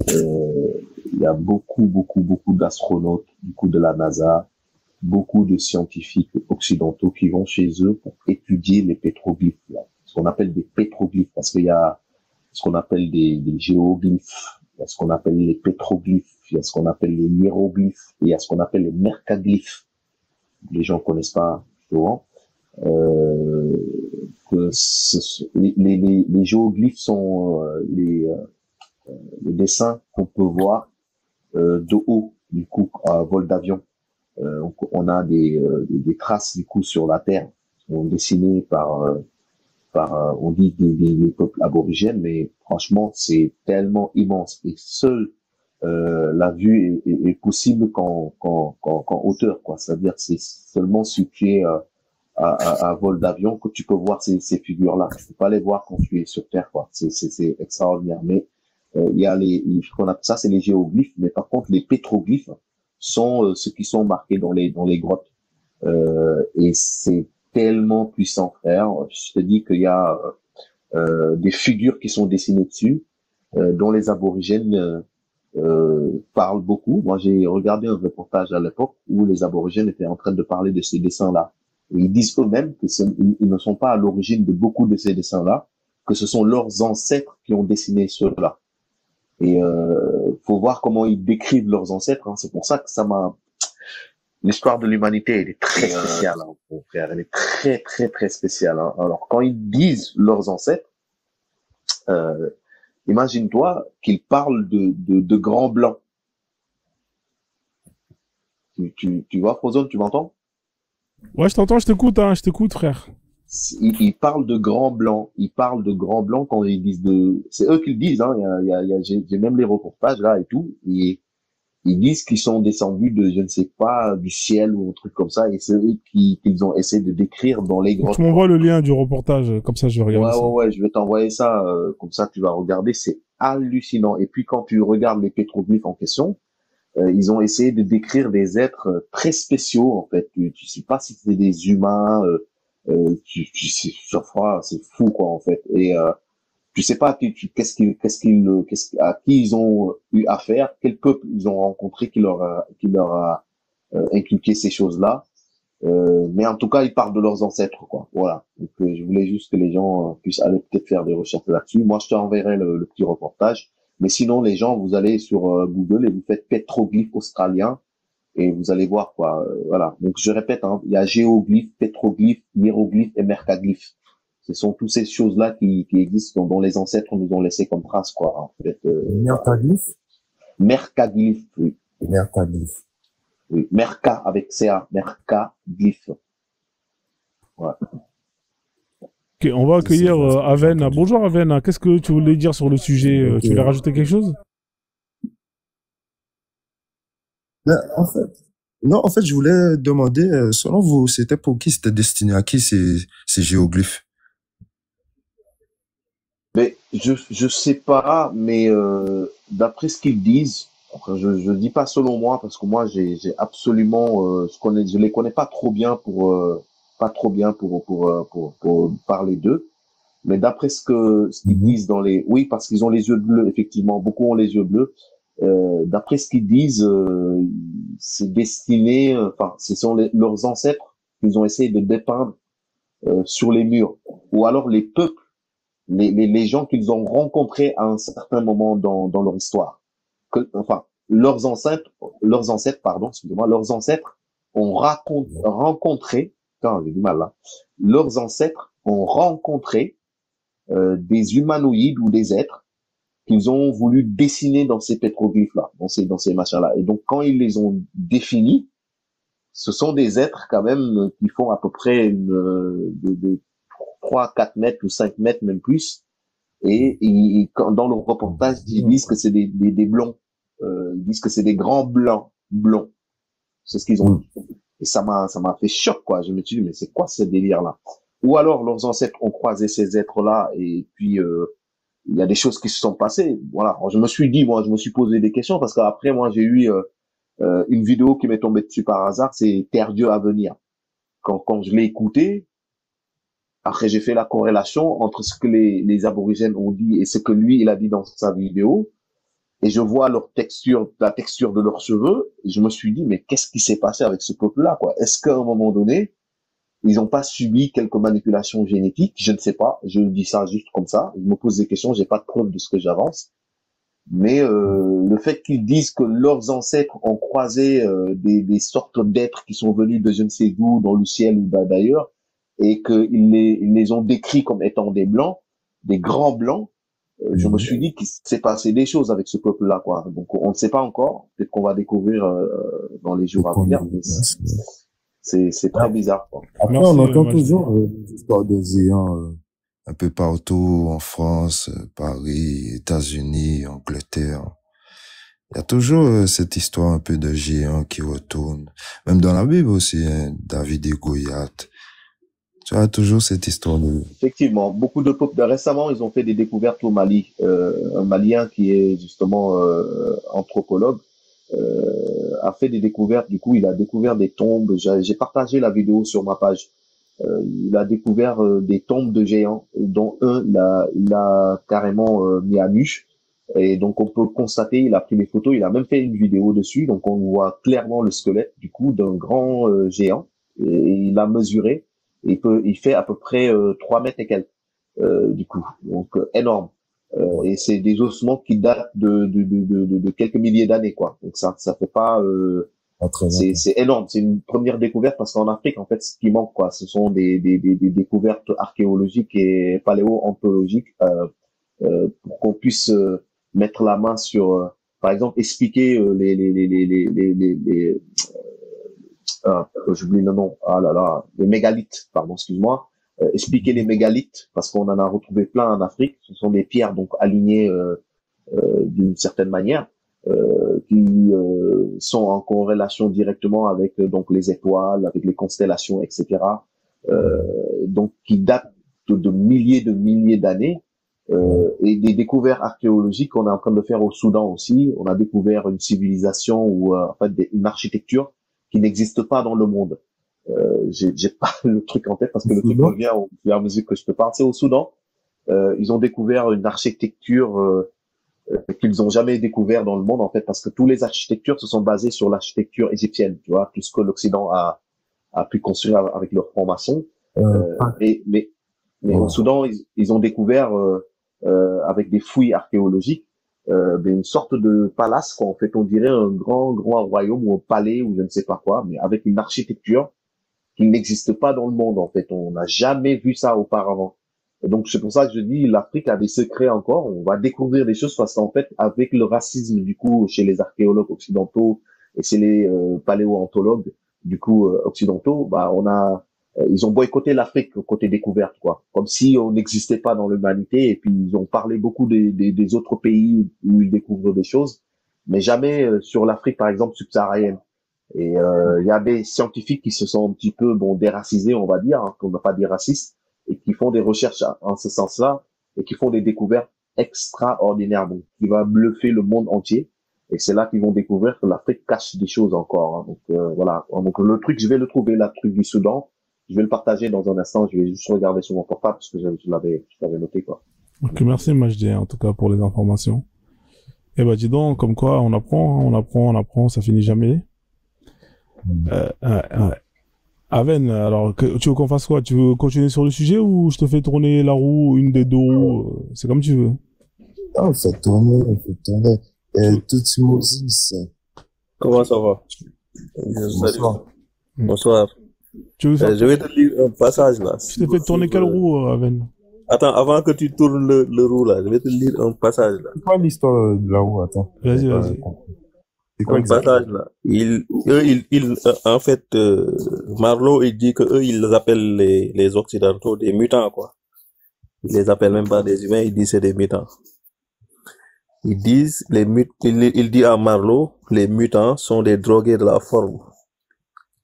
Il y a beaucoup d'astronautes, du coup de la NASA, beaucoup de scientifiques occidentaux qui vont chez eux pour étudier les pétroglyphes, là. Ce qu'on appelle des pétroglyphes, parce qu'il y a ce qu'on appelle des géoglyphes, il y a ce qu'on appelle les pétroglyphes, il y a ce qu'on appelle les hiéroglyphes, et il y a ce qu'on appelle les mercaglyphes. Les gens connaissent pas souvent. Les géoglyphes sont les dessins qu'on peut voir de haut, du coup, à vol d'avion. On a des traces, du coup, sur la Terre, sont dessinées par on dit des peuples aborigènes, mais franchement, c'est tellement immense. Et seule la vue est possible qu'en hauteur, quoi. C'est-à-dire, c'est seulement si tu es à vol d'avion que tu peux voir ces figures-là. Tu peux pas les voir quand tu es sur Terre, quoi. C'est extraordinaire. Mais il y a ce qu'on appelle ça, c'est les géoglyphes. Mais par contre, les pétroglyphes sont ceux qui sont marqués dans les grottes. Et c'est tellement puissant, frère. Je te dis qu'il y a des figures qui sont dessinées dessus, dont les aborigènes parlent beaucoup. Moi, j'ai regardé un reportage à l'époque où les aborigènes étaient en train de parler de ces dessins-là. Et ils disent eux-mêmes que ils ne sont pas à l'origine de beaucoup de ces dessins-là, que ce sont leurs ancêtres qui ont dessiné ceux-là. Et faut voir comment ils décrivent leurs ancêtres. Hein. C'est pour ça que ça m'a... L'histoire de l'humanité, elle est très spéciale, hein, mon frère. Elle est très, très, très spéciale. Hein. Alors, quand ils disent leurs ancêtres, imagine-toi qu'ils parlent de grands blancs. Tu vois, Frozone, tu m'entends? Ouais, je t'entends, je t'écoute, frère. Ils parlent de grands blancs. Ils parlent de grands blancs quand ils disent c'est eux qui le disent, hein. J'ai même les reportages là et tout. Et ils disent qu'ils sont descendus de, je ne sais pas, du ciel ou un truc comme ça. Et c'est eux qu'ils ont essayé de décrire dans les grottes. Tu m'envoies le lien du reportage, comme ça je vais regarder ça. Ouais, je vais t'envoyer ça, comme ça tu vas regarder. C'est hallucinant. Et puis quand tu regardes les pétroglyphes en question, ils ont essayé de décrire des êtres très spéciaux en fait. Tu sais pas si c'est des humains. Tu sais, c'est fou quoi en fait. Et tu sais pas à qui ils ont eu affaire, quel peuple ils ont rencontré qui leur a inculqué ces choses-là. Mais en tout cas, ils parlent de leurs ancêtres, quoi. Voilà. Donc, je voulais juste que les gens puissent aller peut-être faire des recherches là-dessus. Moi, je t'enverrai le petit reportage. Mais sinon, les gens, vous allez sur Google et vous faites pétroglyphe australien et vous allez voir, quoi. Voilà. Donc, je répète, hein, il y a géoglyphe, pétroglyphe, hiéroglyphe et mercaglyphe. Ce sont toutes ces choses-là qui existent, dont les ancêtres nous ont laissé comme trace, quoi. En fait. Mercaglyphe. Mercaglyphe, oui. Mercaglyphe. Oui, Merca avec CA, Mercaglyphe. Ouais. Ok, on va accueillir Aven. Bonjour Aven, qu'est-ce que tu voulais dire sur le sujet? Tu voulais rajouter quelque chose? En fait, je voulais demander, selon vous, c'était pour qui, c'était destiné à qui ces géoglyphes? Mais je sais pas, mais d'après ce qu'ils disent, enfin, je dis pas selon moi parce que moi j'ai absolument je les connais pas trop bien pour parler d'eux, mais d'après ce qu'ils disent oui, parce qu'ils ont les yeux bleus, effectivement, beaucoup ont les yeux bleus. D'après ce qu'ils disent, c'est destiné, enfin, ce sont leurs ancêtres qu'ils ont essayé de dépeindre sur les murs, ou alors les peuples, les gens qu'ils ont rencontrés à un certain moment dans leur histoire. Enfin, leurs ancêtres, pardon, excusez-moi, leurs ancêtres ont rencontré, attends, j'ai du mal là, leurs ancêtres ont rencontré des humanoïdes ou des êtres qu'ils ont voulu dessiner dans ces pétroglyphes-là, dans ces machins-là. Et donc, quand ils les ont définis, ce sont des êtres quand même qui font à peu près de 3, 4 mètres ou 5 mètres, même plus. Et dans le reportage, ils disent que c'est des blonds. Ils disent que c'est des grands blancs, blonds. C'est ce qu'ils ont dit. Et ça m'a fait choc, quoi. Je me suis dit, mais c'est quoi ce délire-là? Ou alors, leurs ancêtres ont croisé ces êtres-là, et puis, il y a des choses qui se sont passées. Voilà. Alors, je me suis posé des questions, parce qu'après, moi, j'ai eu une vidéo qui m'est tombée dessus par hasard, c'est Terre-Dieu à venir. Quand je l'ai écouté, après, j'ai fait la corrélation entre ce que les aborigènes ont dit et ce que lui, il a dit dans sa vidéo. Et je vois la texture de leurs cheveux. Et je me suis dit, mais qu'est-ce qui s'est passé avec ce peuple-là, quoi? Est-ce qu'à un moment donné, ils n'ont pas subi quelques manipulations génétiques? Je ne sais pas. Je dis ça juste comme ça. Je me pose des questions. J'ai pas de preuve de ce que j'avance. Mais le fait qu'ils disent que leurs ancêtres ont croisé des sortes d'êtres qui sont venus de je ne sais d'où, dans le ciel ou d'ailleurs, et qu'ils les ont décrits comme étant des blancs, des grands blancs, je me suis dit qu'il s'est passé des choses avec ce peuple-là, quoi. Donc on ne sait pas encore. Peut-être qu'on va découvrir dans les jours à venir. C'est très bizarre, quoi. Après, on entend toujours des histoires de géants un peu partout, en France, Paris, États-Unis, Angleterre. Il y a toujours cette histoire un peu de géants qui retourne. Même dans la Bible aussi, hein, David et Goliath. Tu as toujours cette histoire de... Effectivement, beaucoup de peuples. Récemment, ils ont fait des découvertes au Mali. Un Malien qui est justement anthropologue a fait des découvertes. Du coup, il a découvert des tombes. J'ai partagé la vidéo sur ma page. Il a découvert des tombes de géants, dont il a carrément mis à nu. Et donc, on peut constater, il a pris des photos, il a même fait une vidéo dessus. Donc, on voit clairement le squelette, du coup, d'un grand géant. Et il a mesuré. Il fait à peu près 3 mètres et quelques, du coup. Donc, énorme. Et c'est des ossements qui datent de quelques milliers d'années, quoi. Donc, ça fait pas, c'est énorme. C'est une première découverte parce qu'en Afrique, en fait, ce qui manque, quoi, ce sont des découvertes archéologiques et paléo-anthologiques, pour qu'on puisse mettre la main sur, par exemple, expliquer j'oublie le nom, les mégalithes, pardon, excuse-moi, expliquer les mégalithes, parce qu'on en a retrouvé plein en Afrique. Ce sont des pierres donc alignées d'une certaine manière, qui sont en corrélation directement avec donc les étoiles, avec les constellations, etc. Donc qui datent de milliers d'années. Et des découvertes archéologiques qu'on est en train de faire au Soudan aussi. On a découvert une civilisation ou en fait une architecture qui n'existe pas dans le monde. J'ai pas le truc en tête parce que le truc revient au fur et à mesure que je te parle. C'est au Soudan. Ils ont découvert une architecture qu'ils ont jamais découvert dans le monde en fait, parce que toutes les architectures se sont basées sur l'architecture égyptienne, tu vois, tout ce que l'Occident a pu construire avec leurs francs-maçons. Mais au Soudan, ils ont découvert avec des fouilles archéologiques une sorte de palace, quoi. En fait, on dirait un grand royaume ou un palais ou je ne sais pas quoi, mais avec une architecture qui n'existe pas dans le monde. En fait, on n'a jamais vu ça auparavant. Et donc, c'est pour ça que je dis, l'Afrique a des secrets encore. On va découvrir des choses parce qu'en fait, avec le racisme, du coup, chez les archéologues occidentaux et chez les paléoanthologues, du coup, occidentaux, bah, ils ont boycotté l'Afrique côté découverte, quoi. Comme si on n'existait pas dans l'humanité. Et puis, ils ont parlé beaucoup des autres pays où ils découvrent des choses, mais jamais sur l'Afrique, par exemple, subsaharienne. Et il y a des scientifiques qui se sont un petit peu, déracisés, on va dire, hein, qu'on n'a pas dit racistes, et qui font des recherches en ce sens-là, et qui font des découvertes extraordinaires, donc qui va bluffer le monde entier. Et c'est là qu'ils vont découvrir que l'Afrique cache des choses encore, hein. Donc voilà. Donc le truc, je vais le trouver, le truc du Soudan. Je vais le partager dans un instant. Je vais juste regarder sur mon portable parce que je l'avais noté, quoi. Ok, merci Majdi, en tout cas pour les informations. Eh ben dis donc, comme quoi on apprend, ça finit jamais. Aven, alors tu veux qu'on fasse quoi? Tu veux continuer sur le sujet ou je te fais tourner la roue, une des deux roues? C'est comme tu veux. Ah, on fait tourner. Tutsi Moses. Comment ça va? Bonsoir. Bonsoir. Tu veux faire Je vais te lire un passage là. Je t'ai fait tourner quelle roue, Aven? Attends, avant que tu tournes le roue là, je vais te lire un passage là. C'est quoi l'histoire de la roue? Attends. Vas-y. C'est quoi Un passage là. En fait, Marlowe, il dit que eux, ils appellent les Occidentaux des mutants, quoi. Ils les appellent même pas des humains, ils disent c'est des mutants. Ils disent, il dit à Marlowe, les mutants sont des drogués de la forme.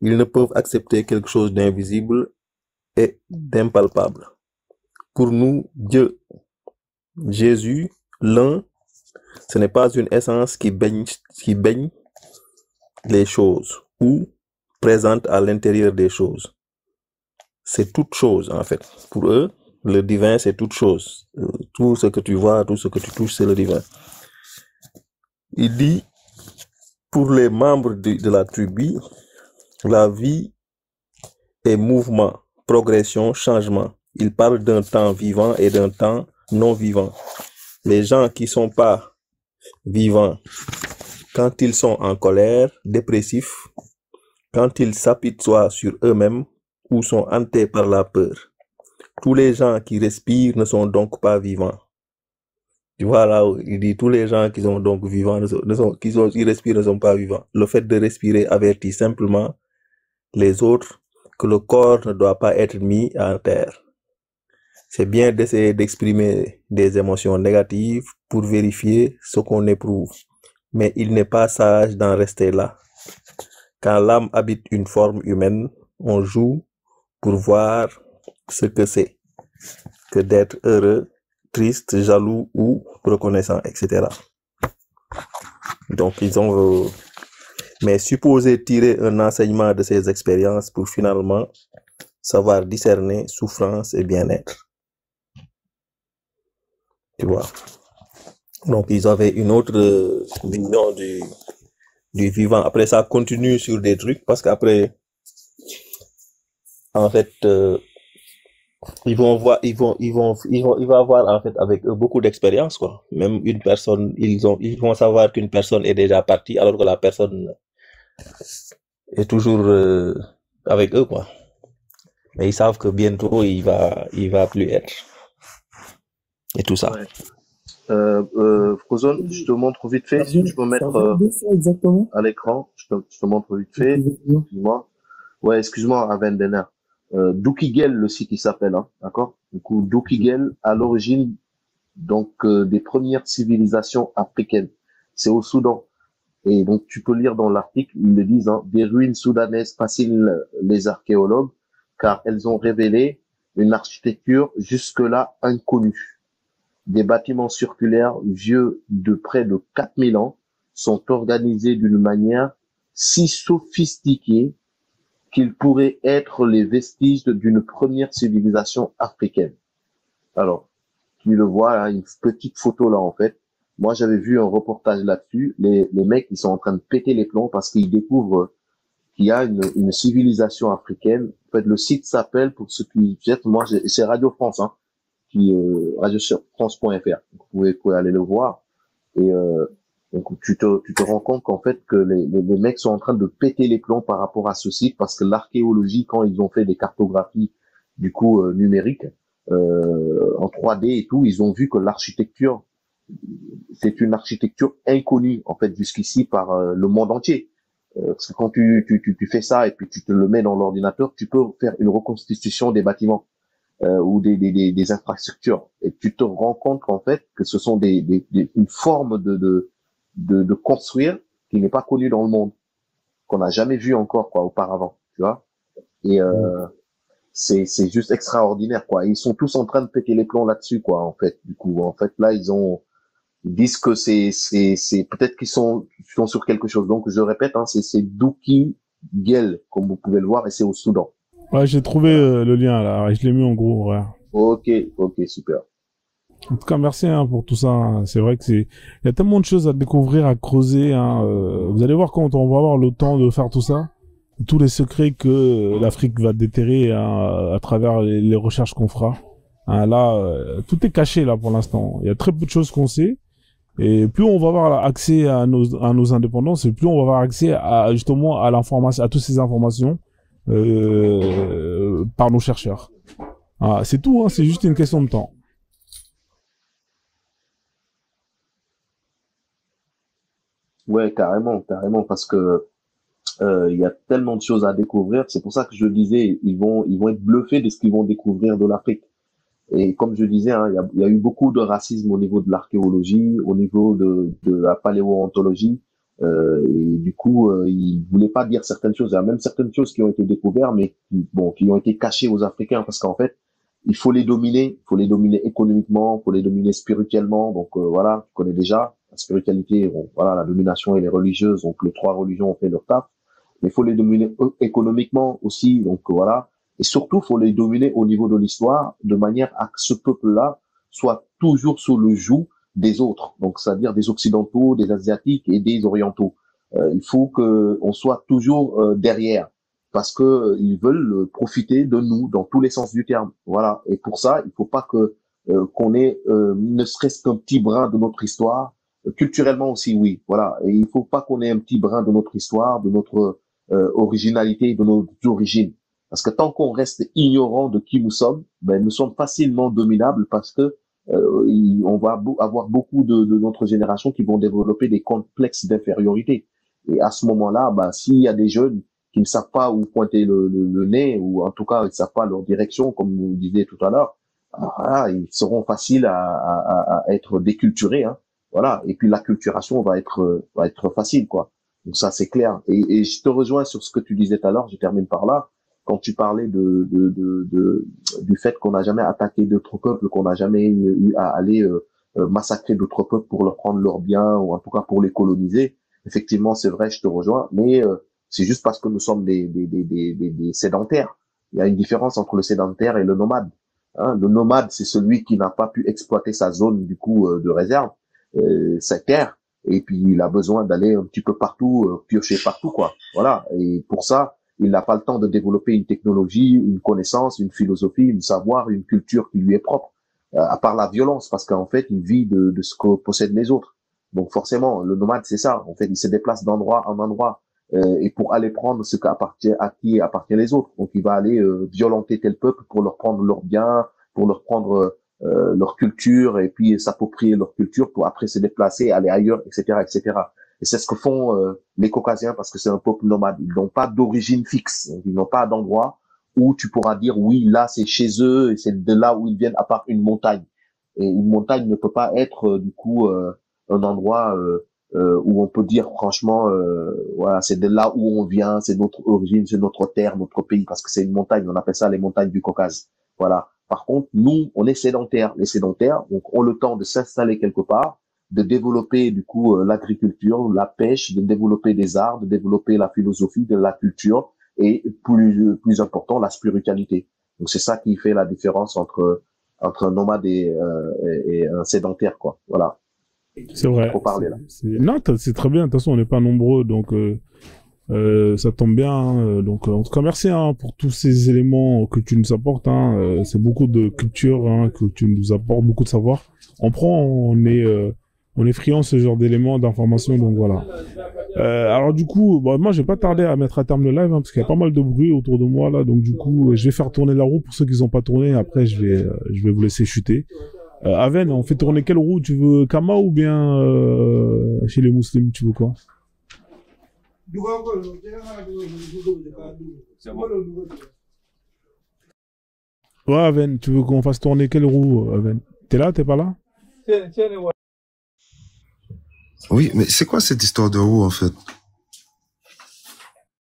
Ils ne peuvent accepter quelque chose d'invisible et d'impalpable. Pour nous, Dieu, Jésus, l'un, ce n'est pas une essence qui baigne les choses ou présente à l'intérieur des choses. C'est toute chose, en fait. Pour eux, le divin, c'est toute chose. Tout ce que tu vois, tout ce que tu touches, c'est le divin. Il dit, pour les membres de la tribu, la vie est mouvement, progression, changement. Il parle d'un temps vivant et d'un temps non vivant. Les gens qui sont pas vivants, quand ils sont en colère, dépressifs, quand ils s'apitoient sur eux-mêmes ou sont hantés par la peur. Tous les gens qui respirent ne sont donc pas vivants. Tu vois là, il dit tous les gens qui sont donc vivants, qui respirent ne sont pas vivants. Le fait de respirer avertit simplement les autres que le corps ne doit pas être mis à terre. C'est bien d'essayer d'exprimer des émotions négatives pour vérifier ce qu'on éprouve. Mais il n'est pas sage d'en rester là. Quand l'âme habite une forme humaine, on joue pour voir ce que c'est que d'être heureux, triste, jaloux ou reconnaissant, etc. Donc, ils ont, mais supposé tirer un enseignement de ces expériences pour finalement savoir discerner souffrance et bien-être. Tu vois. Donc, ils avaient une autre vision du vivant. Après, ça continue sur des trucs parce qu'après, en fait, il va avoir en fait avec eux beaucoup d'expérience, quoi. Même une personne, ils vont savoir qu'une personne est déjà partie alors que la personne est toujours avec eux, quoi. Mais ils savent que bientôt il va plus être. Et tout ça. Ouais. Frozone, je te montre vite fait, si tu peux mettre à l'écran, je te montre vite fait, excuse-moi. Ouais, excuse-moi, Avendener. Doukigel, le site il s'appelle, hein, d'accord? Du coup, Doukigel, à l'origine, donc, des premières civilisations africaines. C'est au Soudan. Et donc, tu peux lire dans l'article, ils le disent, hein, des ruines soudanaises fascinent les archéologues, car elles ont révélé une architecture jusque-là inconnue. Des bâtiments circulaires vieux de près de 4000 ans sont organisés d'une manière si sophistiquée qu'ils pourraient être les vestiges d'une première civilisation africaine. Alors, tu le vois, hein, une petite photo là en fait. Moi, j'avais vu un reportage là-dessus. Les mecs, ils sont en train de péter les plombs parce qu'ils découvrent qu'il y a une civilisation africaine. En fait, le site s'appelle, pour ceux qui jettent, moi, c'est Radio France, hein, qui radiofrance.fr. Vous pouvez aller le voir. Et donc tu te rends compte qu'en fait que les mecs sont en train de péter les plombs par rapport à ce site parce que l'archéologie, quand ils ont fait des cartographies du coup numériques en 3D et tout, ils ont vu que l'architecture c'est une architecture inconnue en fait jusqu'ici par le monde entier. Parce que quand tu fais ça et puis tu te le mets dans l'ordinateur, tu peux faire une reconstitution des bâtiments ou des infrastructures et tu te rends compte qu'en fait que ce sont une forme de construire qui n'est pas connue dans le monde, qu'on n'a jamais vu encore quoi auparavant, tu vois. Et c'est juste extraordinaire quoi. Ils sont tous en train de péter les plombs là-dessus quoi en fait. Du coup en fait là ils disent que c'est peut-être qu'ils sont sur quelque chose. Donc je répète hein, c'est Doukigel comme vous pouvez le voir et c'est au Soudan. Ouais, j'ai trouvé le lien là, je l'ai mis en gros. Ouais. Ok, super. En tout cas, merci hein, pour tout ça. Hein. C'est vrai que il y a tellement de choses à découvrir, à creuser. Hein. Vous allez voir quand on va avoir le temps de faire tout ça, tous les secrets que l'Afrique va déterrer hein, à travers les recherches qu'on fera. Hein, là, tout est caché là pour l'instant. Il y a très peu de choses qu'on sait. Et plus on va avoir accès à nos indépendances, et plus on va avoir accès à justement à l'information, à toutes ces informations par nos chercheurs. Ah, c'est tout, hein, c'est juste une question de temps. Ouais, carrément, parce que il y a tellement de choses à découvrir. C'est pour ça que je disais, ils vont être bluffés de ce qu'ils vont découvrir de l'Afrique. Et comme je disais, hein, il y a eu beaucoup de racisme au niveau de l'archéologie, au niveau de la paléontologie. Et du coup, ils voulaient pas dire certaines choses. Il y a même certaines choses qui ont été découvertes, mais qui ont été cachées aux Africains, parce qu'en fait, il faut les dominer économiquement, il faut les dominer spirituellement. Donc voilà, tu connais déjà la spiritualité, voilà, la domination et les religieuses. Donc les trois religions ont fait leur taf, mais il faut les dominer économiquement aussi. Donc voilà. Et surtout, faut les dominer au niveau de l'histoire, de manière à que ce peuple-là soit toujours sous le joug des autres. Donc, c'est-à-dire des Occidentaux, des Asiatiques et des Orientaux. Il faut que on soit toujours derrière, parce que ils veulent profiter de nous dans tous les sens du terme. Voilà. Et pour ça, il faut pas que qu'on ait ne serait-ce qu'un petit brin de notre histoire. Culturellement aussi, oui. Voilà. Et il faut pas qu'on ait un petit brin de notre histoire, de notre originalité, de nos origines. Parce que tant qu'on reste ignorant de qui nous sommes, nous sommes facilement dominables parce que on va avoir beaucoup de notre génération qui vont développer des complexes d'infériorité. Et à ce moment-là, s'il y a des jeunes qui ne savent pas où pointer le nez, ou en tout cas ils ne savent pas leur direction, comme vous disiez tout à l'heure, voilà, ils seront faciles à être déculturés. Hein. Voilà. Et puis l'acculturation va être facile, quoi. Donc ça c'est clair. Et je te rejoins sur ce que tu disais tout à l'heure. Je termine par là. quand tu parlais du fait qu'on n'a jamais attaqué d'autres peuples, qu'on n'a jamais eu à aller massacrer d'autres peuples pour leur prendre leurs biens ou en tout cas pour les coloniser. Effectivement, c'est vrai, je te rejoins, mais c'est juste parce que nous sommes des sédentaires. Il y a une différence entre le sédentaire et le nomade. Hein, le nomade, c'est celui qui n'a pas pu exploiter sa zone du coup de réserve, sa terre, et puis il a besoin d'aller un petit peu partout, piocher partout, quoi. Voilà. Et pour ça, il n'a pas le temps de développer une technologie, une connaissance, une philosophie, un savoir, une culture qui lui est propre, à part la violence, parce qu'en fait, il vit de ce que possèdent les autres. Donc forcément, le nomade, c'est ça. En fait, il se déplace d'endroit en endroit. Et pour aller prendre ce à qui appartient les autres. Donc il va aller violenter tel peuple pour leur prendre leurs biens, pour leur prendre leur culture et puis s'approprier leur culture pour après se déplacer, aller ailleurs, etc., etc. Et c'est ce que font les Caucasiens parce que c'est un peuple nomade. Ils n'ont pas d'origine fixe. Donc, ils n'ont pas d'endroit où tu pourras dire oui, là c'est chez eux et c'est de là où ils viennent à part une montagne. Et une montagne ne peut pas être du coup un endroit où on peut dire franchement voilà, c'est de là où on vient, c'est notre origine, c'est notre terre, notre pays, parce que c'est une montagne, on appelle ça les montagnes du Caucase. Voilà. Par contre, nous, on est sédentaires. Les sédentaires, donc, ont le temps de s'installer quelque part, de développer du coup l'agriculture, la pêche, de développer des arts, de développer la philosophie, de la culture et plus important, la spiritualité. Donc c'est ça qui fait la différence entre un nomade et un sédentaire, quoi. Voilà. C'est vrai. Faut parler là. Non, c'est très bien. De toute façon, on n'est pas nombreux, donc ça tombe bien. Hein. Donc, en tout cas, merci hein, pour tous ces éléments que tu nous apportes. Hein. C'est beaucoup de culture hein, que tu nous apportes, beaucoup de savoir. On prend, on est friand de ce genre d'éléments, d'informations. Donc voilà. Alors du coup, bon, moi, je vais pas tarder à mettre à terme le live hein, parce qu'il y a pas mal de bruit autour de moi là. Donc du coup, je vais faire tourner la roue pour ceux qui n'ont pas tourné. Après, je vais vous laisser chuter. Aven, on fait tourner quelle roue? Tu veux Kama ou bien chez les musulmans, tu veux quoi? Ouais, Aven, tu veux qu'on fasse tourner quelle roue, Aven? T'es là, t'es pas là? Oui, mais c'est quoi cette histoire de roue, en fait?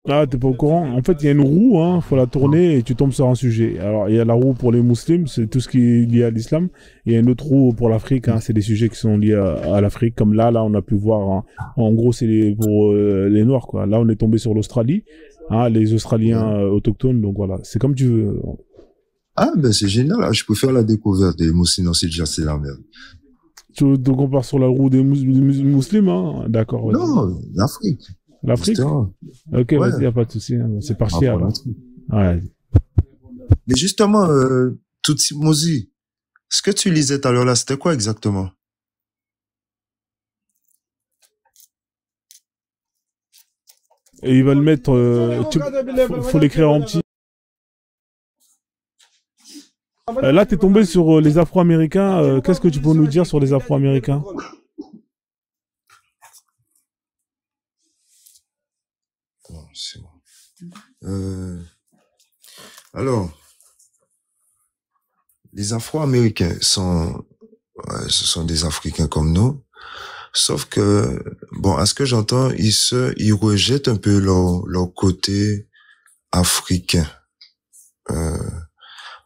Ah, t'es pas au courant? En fait, il y a une roue, hein, faut la tourner et tu tombes sur un sujet. Alors, il y a la roue pour les musulmans, c'est tout ce qui est lié à l'islam. Il y a une autre roue pour l'Afrique, hein, c'est des sujets qui sont liés à l'Afrique. Comme là, on a pu voir, hein, en gros, c'est pour les Noirs, quoi. Là, on est tombé sur l'Australie, hein, les Australiens autochtones, donc voilà. C'est comme tu veux. Ah, ben c'est génial, là. Je peux faire la découverte des musulmans, c'est déjà c'est la merde. Donc, on part sur la roue des musulmans, hein? D'accord. Non, l'Afrique. L'Afrique? Ok, ouais. Vas-y, y a pas de souci. Hein. C'est parti alors. Ouais. Mais justement, Tutsi Mozi, ce que tu lisais tout à l'heure là, c'était quoi exactement? Et il va le mettre. Faut l'écrire en petit. Là, t'es tombé sur les Afro-Américains. Qu'est-ce que tu peux nous dire sur les Afro-Américains? C'est bon. Alors, les Afro-Américains ce sont des Africains comme nous, sauf que, bon, à ce que j'entends, ils rejettent un peu leur côté africain,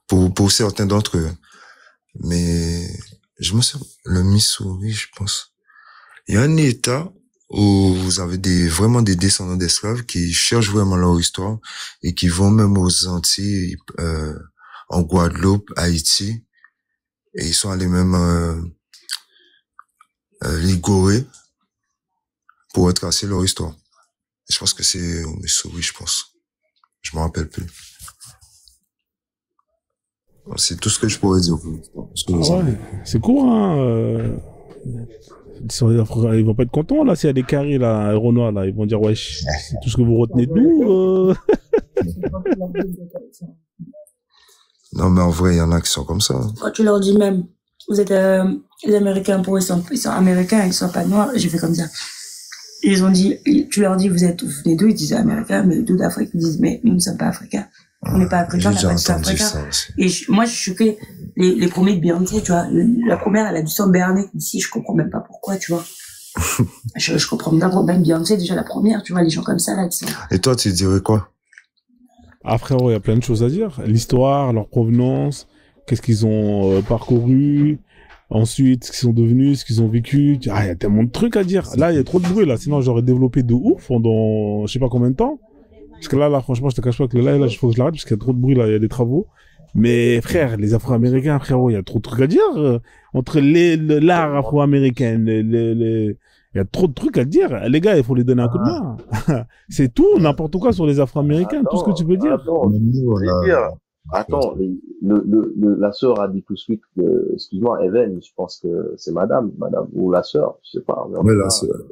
pour certains d'entre eux. Mais, le Missouri, je pense. Il y a un État où vous avez vraiment des descendants d'esclaves qui cherchent vraiment leur histoire et qui vont même aux Antilles, en Guadeloupe, Haïti, et ils sont allés même les Gorées pour retracer leur histoire. Et je pense que c'est au Missouri, je pense. Je me rappelle plus. C'est tout ce que je pourrais dire. Ouais, c'est court, hein. Ils vont pas être contents là s'il y a des carrés là, Renoir là, ils vont dire wesh, c'est tout ce que vous retenez de nous. Non mais en vrai il y en a qui sont comme ça. Quand tu leur dis même, vous êtes les Américains, pour eux ils sont Américains, ils sont pas noirs, j'ai fait comme ça. Ils ont dit, tu leur dis vous venez d'où, ils disent Américains, mais d'où d'Afrique, ils disent mais nous ne sommes pas Africains. On n'est pas africains, on n'a pas de sang africain. Et moi, je suis choquée. Les premiers de Beyoncé, tu vois. La première, elle a du sang béarnais. Ici, je comprends même pas pourquoi, tu vois. je comprends même pas. Même Beyoncé, déjà la première, tu vois, les gens comme ça, là, qui sont. Et toi, tu dirais quoi? Ah frérot, il y a plein de choses à dire. L'histoire, leur provenance, qu'est-ce qu'ils ont parcouru, ensuite ce qu'ils sont devenus, ce qu'ils ont vécu. Ah, il y a tellement de trucs à dire. Là, il y a trop de bruit là, sinon j'aurais développé de ouf pendant je sais pas combien de temps. Parce que là, franchement, je te cache pas que là, il faut que je l'arrête parce qu'il y a trop de bruit là, il y a des travaux. Mais frère, les Afro-Américains, frérot, il y a trop de trucs à dire entre l'art afro-américain, il y a trop de trucs à dire. Les gars, il faut les donner un coup de main. C'est tout, n'importe quoi sur les Afro-Américains, tout ce que tu peux dire. Attends, la sœur a dit tout de suite que, excuse-moi, Even, je pense que c'est madame, ou la sœur, je sais pas. Mais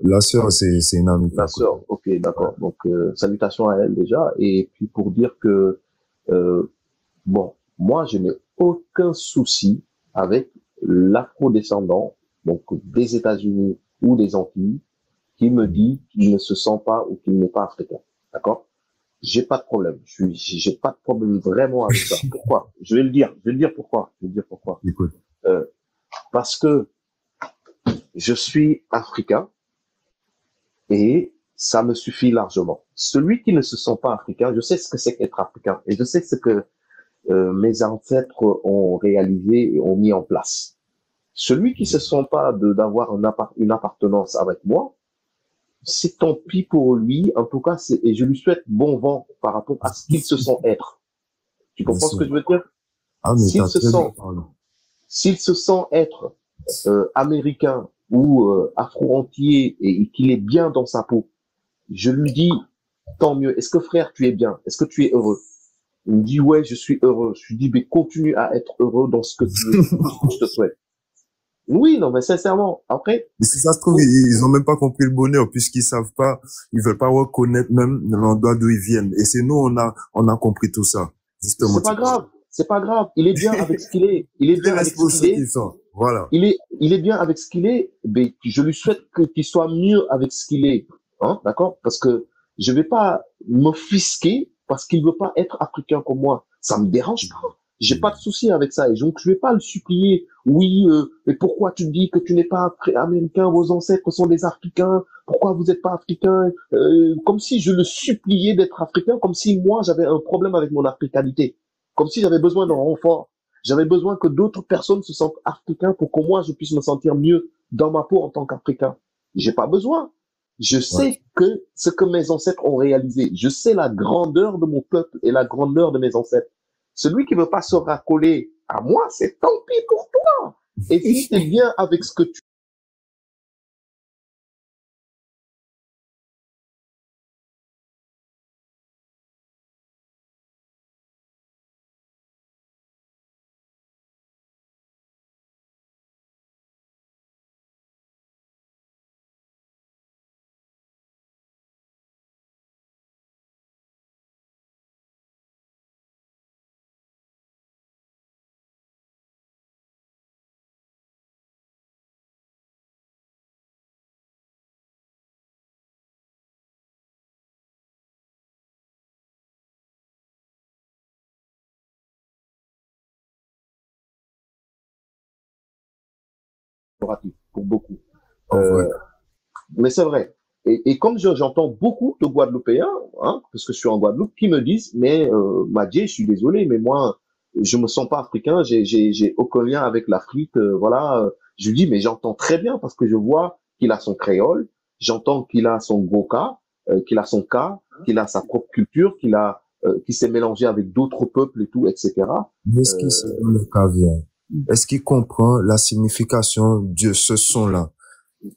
la sœur, c'est une amie. La sœur, ok, d'accord. Donc, salutations à elle déjà. Et puis pour dire que, bon, moi, je n'ai aucun souci avec l'afro-descendant, donc des États-Unis ou des Antilles, qui me dit qu'il ne se sent pas ou qu'il n'est pas africain. D'accord? J'ai pas de problème. J'ai pas de problème vraiment avec ça. Pourquoi? Je vais le dire pourquoi. Écoute. Parce que je suis africain et ça me suffit largement. Celui qui ne se sent pas africain, je sais ce que c'est qu'être africain et je sais ce que mes ancêtres ont réalisé et ont mis en place. Celui qui se sent pas d'avoir une appartenance avec moi, c'est tant pis pour lui. En tout cas, et je lui souhaite bon vent par rapport à ce qu'il se sent être. Tu comprends ce que je veux dire? Ah, mais s'il se sent être américain ou afro-antillais et qu'il est bien dans sa peau, je lui dis tant mieux. Est-ce que frère, tu es bien? Est-ce que tu es heureux? Il me dit ouais, je suis heureux. Je lui dis mais continue à être heureux dans ce que je te souhaite. Oui, non, mais sincèrement, après. Mais si ça se trouve, ils ont même pas compris le bonheur, puisqu'ils savent pas, ils veulent pas reconnaître même l'endroit d'où ils viennent. Et c'est nous, on a compris tout ça. Justement. C'est pas grave. Il est bien avec ce qu'il est. Il est bien avec ce qu'il est. Voilà. Il est bien avec ce qu'il est. Mais je lui souhaite qu'il soit mieux avec ce qu'il est. Hein, d'accord? Parce que je vais pas m'offusquer parce qu'il veut pas être africain comme moi. Ça me dérange pas. J'ai pas de souci avec ça. Et donc, je vais pas le supplier. Oui, mais pourquoi tu dis que tu n'es pas américain? Vos ancêtres sont des Africains. Pourquoi vous n'êtes pas africain? Comme si je le suppliais d'être africain, comme si moi, j'avais un problème avec mon africanité. Comme si j'avais besoin d'un renfort. J'avais besoin que d'autres personnes se sentent africains pour que moi, je puisse me sentir mieux dans ma peau en tant qu'Africain. J'ai pas besoin. Je sais que ce que mes ancêtres ont réalisé. Je sais la grandeur de mon peuple et la grandeur de mes ancêtres. Celui qui veut pas se raccoler à moi, c'est tant pis pour toi. Et si t'es bien avec ce que tu pour beaucoup. Mais c'est vrai. Et comme j'entends beaucoup de Guadeloupéens, hein, parce que je suis en Guadeloupe, qui me disent, mais Madjé, je suis désolé, mais moi, je me sens pas africain, j'ai aucun lien avec l'Afrique, voilà. Je lui dis, mais j'entends très bien parce que je vois qu'il a son créole, j'entends qu'il a son goka, qu'il a son ka, qu'il a sa propre culture, qu'il s'est mélangé avec d'autres peuples et tout, etc. Mais est-ce qu'il sait d'où le ka vient? Est-ce qu'il comprend la signification de ce son-là?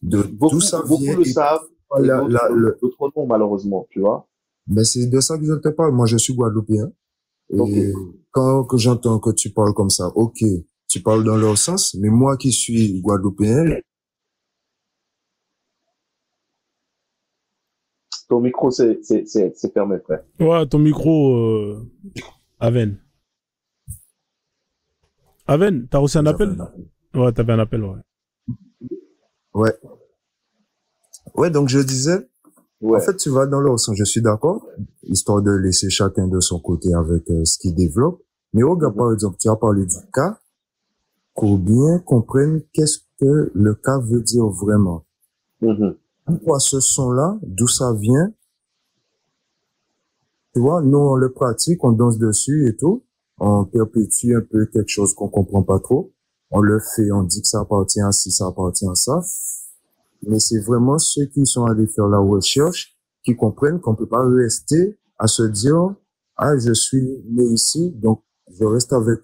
Beaucoup le savent, d'autres non, malheureusement, tu vois. Mais c'est de ça que je te parle. Moi, je suis guadeloupéen. Et quand que j'entends que tu parles comme ça, ok, tu parles dans leur sens, mais moi qui suis guadeloupéen. Ton micro, c'est fermé, frère. Ouais, ton micro, Aven. Aven, t'as reçu un appel? Ouais, t'avais un appel, ouais. Ouais, donc je disais, en fait, tu vas dans leur sens, je suis d'accord, histoire de laisser chacun de son côté avec ce qu'il développe. Mais regarde, par exemple, tu as parlé du cas, qu'on bien comprenne qu'est-ce que le cas veut dire vraiment. Pourquoi ce son-là, d'où ça vient? Tu vois, nous, on le pratique, on danse dessus et tout. On perpétue un peu quelque chose qu'on comprend pas trop. On le fait, on dit que ça appartient à ci, ça appartient à ça. Mais c'est vraiment ceux qui sont allés faire la recherche qui comprennent qu'on peut pas rester à se dire, ah, je suis né ici, donc je reste avec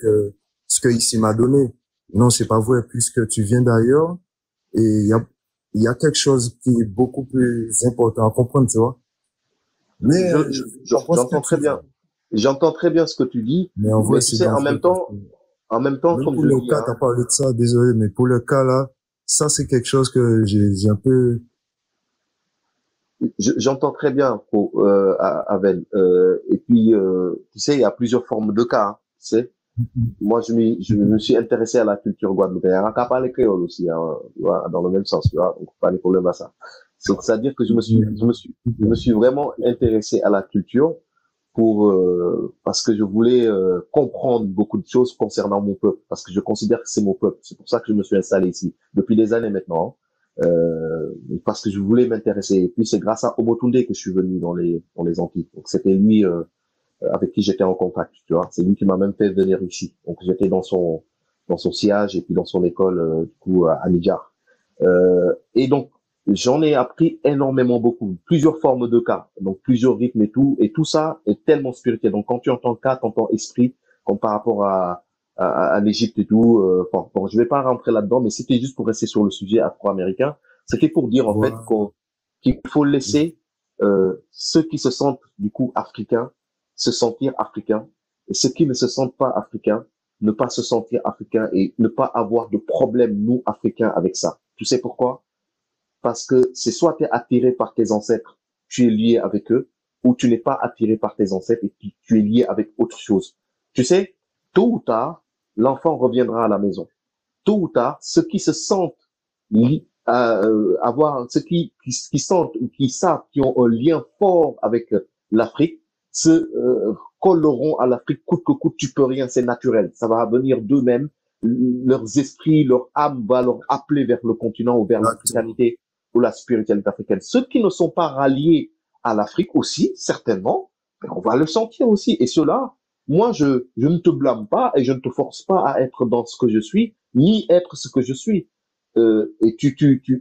ce que ici m'a donné. Non, c'est pas vrai, puisque tu viens d'ailleurs et il y a quelque chose qui est beaucoup plus important à comprendre, tu vois. Mais j'entends très bien. J'entends très bien ce que tu dis. Mais en vrai, tu sais, en même temps, même comme pour je le dis, cas, t'as parlé de ça, désolé, mais pour le cas là, ça c'est quelque chose que j'ai un peu. J'entends très bien, Avel. Et puis, tu sais, il y a plusieurs formes de cas. Hein, tu sais, moi, je me suis intéressé à la culture guadeloupéenne. On a parlé créole aussi, hein, tu vois, dans le même sens, tu vois. Donc, pas de problème à ça. C'est-à-dire que je me suis vraiment intéressé à la culture parce que je voulais comprendre beaucoup de choses concernant mon peuple, parce que je considère que c'est mon peuple. C'est pour ça que je me suis installé ici depuis des années maintenant. Parce que je voulais m'intéresser. Et puis c'est grâce à Omotunde que je suis venu dans les Antilles. Donc c'était lui avec qui j'étais en contact, tu vois. C'est lui qui m'a même fait venir ici. Donc j'étais dans son siège et puis dans son école du coup à Nidjar. Et donc j'en ai appris énormément beaucoup, plusieurs formes de cas, donc plusieurs rythmes et tout ça est tellement spirituel. Donc quand tu entends cas, tu entends esprit, comme par rapport à l'Égypte et tout. Bon, je vais pas rentrer là-dedans, mais c'était juste pour rester sur le sujet afro-américain. C'était pour dire en fait qu'il faut laisser ceux qui se sentent du coup africains se sentir africains et ceux qui ne se sentent pas africains ne pas se sentir africains et ne pas avoir de problème nous africains avec ça. Tu sais pourquoi? Parce que c'est soit tu es attiré par tes ancêtres, tu es lié avec eux, ou tu n'es pas attiré par tes ancêtres et puis tu es lié avec autre chose. Tu sais, tôt ou tard, l'enfant reviendra à la maison. Tôt ou tard, ceux qui se sentent ceux qui sentent ou qui savent, qui ont un lien fort avec l'Afrique, se colleront à l'Afrique coûte que coûte. Tu peux rien, c'est naturel. Ça va venir d'eux-mêmes. Leurs esprits, leur âme va leur appeler vers le continent ou vers l'africanité ou la spiritualité africaine. Ceux qui ne sont pas ralliés à l'Afrique aussi, certainement, on va le sentir aussi. Et cela, moi, je ne te blâme pas et je ne te force pas à être dans ce que je suis, ni être ce que je suis. Et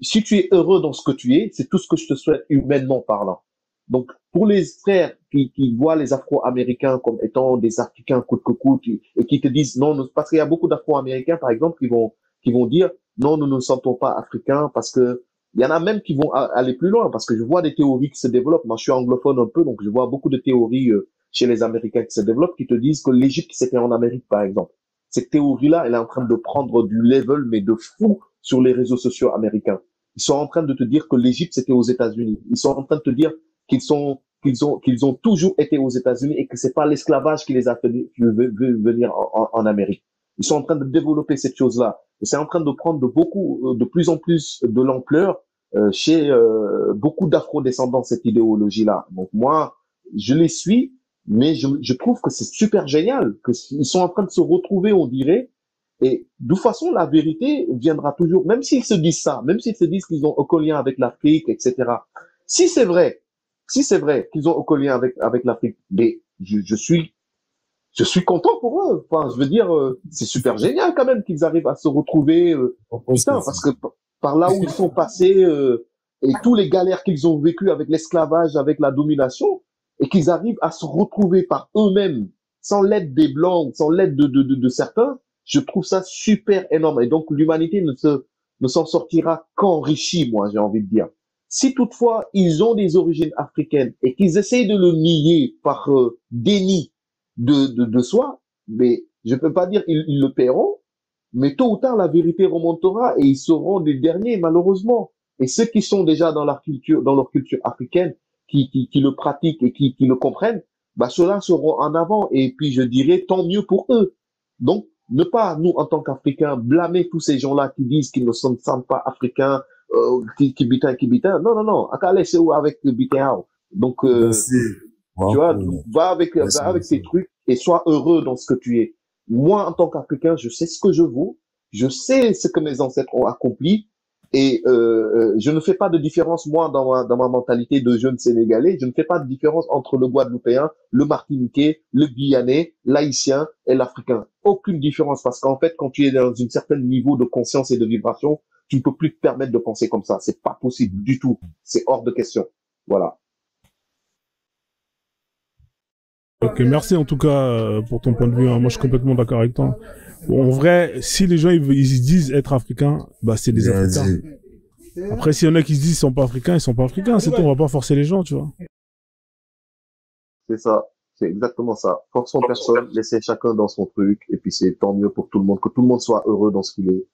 si tu es heureux dans ce que tu es, c'est tout ce que je te souhaite humainement parlant. Donc, pour les frères qui voient les Afro-Américains comme étant des Africains coûte que coûte et qui te disent non, parce qu'il y a beaucoup d'Afro-Américains, par exemple, qui vont dire non, nous ne nous sentons pas africains parce que il y en a même qui vont aller plus loin parce que je vois des théories qui se développent. Moi, je suis anglophone un peu, donc je vois beaucoup de théories chez les Américains qui se développent qui te disent que l'Égypte, c'était en Amérique, par exemple. Cette théorie-là, elle est en train de prendre du level, mais de fou sur les réseaux sociaux américains. Ils sont en train de te dire que l'Égypte, c'était aux États-Unis. Ils sont en train de te dire qu'ils ont toujours été aux États-Unis et que c'est pas l'esclavage qui les a fait venir en Amérique. Ils sont en train de développer cette chose-là. Et c'est en train de prendre de plus en plus de l'ampleur chez beaucoup d'afro-descendants, cette idéologie-là. Donc moi, je les suis, mais je trouve que c'est super génial, qu'ils sont en train de se retrouver, on dirait. Et de toute façon, la vérité viendra toujours, même s'ils se disent ça, même s'ils se disent qu'ils ont aucun lien avec l'Afrique, etc. Si c'est vrai qu'ils ont aucun lien avec l'Afrique, mais je suis content pour eux. Enfin, je veux dire, c'est super génial quand même qu'ils arrivent à se retrouver, putain, parce que par là où ils sont passés et tous les galères qu'ils ont vécues avec l'esclavage, avec la domination, et qu'ils arrivent à se retrouver par eux-mêmes, sans l'aide des Blancs, sans l'aide de certains, je trouve ça super énorme. Et donc l'humanité ne s'en sortira qu'enrichie, moi, j'ai envie de dire. Si toutefois ils ont des origines africaines et qu'ils essayent de le nier par déni de soi, mais je peux pas dire ils le paieront, mais tôt ou tard la vérité remontera et ils seront les derniers malheureusement. Et ceux qui sont déjà dans leur culture africaine, qui le pratiquent et qui le comprennent, bah ceux-là seront en avant et puis je dirais tant mieux pour eux. Donc ne pas nous en tant qu'Africains blâmer tous ces gens-là qui disent qu'ils ne se sentent pas africains, qui bitin. Non, akale c'est où avec bitin. Donc tu vois, va avec tes trucs et sois heureux dans ce que tu es. Moi, en tant qu'Africain, je sais ce que je vaux, je sais ce que mes ancêtres ont accompli Et je ne fais pas de différence, moi, dans ma mentalité de jeune Sénégalais, je ne fais pas de différence entre le Guadeloupéen, le Martiniquais, le Guyanais, l'Haïtien et l'Africain. Aucune différence, parce qu'en fait, quand tu es dans un certain niveau de conscience et de vibration, tu ne peux plus te permettre de penser comme ça. C'est pas possible du tout. C'est hors de question. Voilà. Ok, merci en tout cas pour ton point de vue. Moi, je suis complètement d'accord avec toi. Bon, en vrai, si les gens ils disent être africains, bah c'est des Africains. Après, s'il y en a qui se disent ils sont pas africains, ils sont pas africains. C'est tout. On va pas forcer les gens, tu vois. C'est ça. C'est exactement ça. Forçons personne, laissez chacun dans son truc, et puis c'est tant mieux pour tout le monde, que tout le monde soit heureux dans ce qu'il est.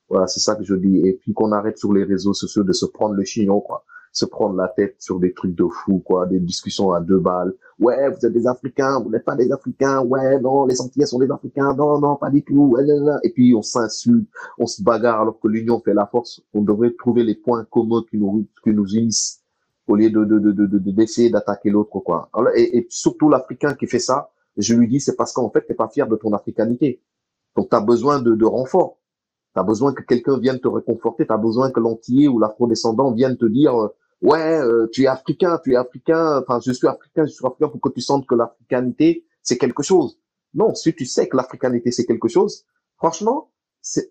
Voilà, c'est ça que je dis. Et puis qu'on arrête sur les réseaux sociaux de se prendre le chignon, quoi. Se prendre la tête sur des trucs de fou, quoi. Des discussions à 2 balles. Ouais, vous êtes des Africains, vous n'êtes pas des Africains. Ouais, non, les Antillais sont des Africains. Non, non, pas du tout. Et puis on s'insulte, on se bagarre alors que l'union fait la force. On devrait trouver les points communs qui nous unissent au lieu d'essayer d'attaquer l'autre, quoi. Alors, et surtout l'Africain qui fait ça, je lui dis, c'est parce qu'en fait, t'es pas fier de ton africanité. Donc t'as besoin de renfort. T'as besoin que quelqu'un vienne te réconforter. T'as besoin que l'antillais ou l'afro-descendant vienne te dire, ouais, tu es africain. Enfin, je suis africain pour que tu sentes que l'africanité, c'est quelque chose. Non, si tu sais que l'africanité, c'est quelque chose, franchement,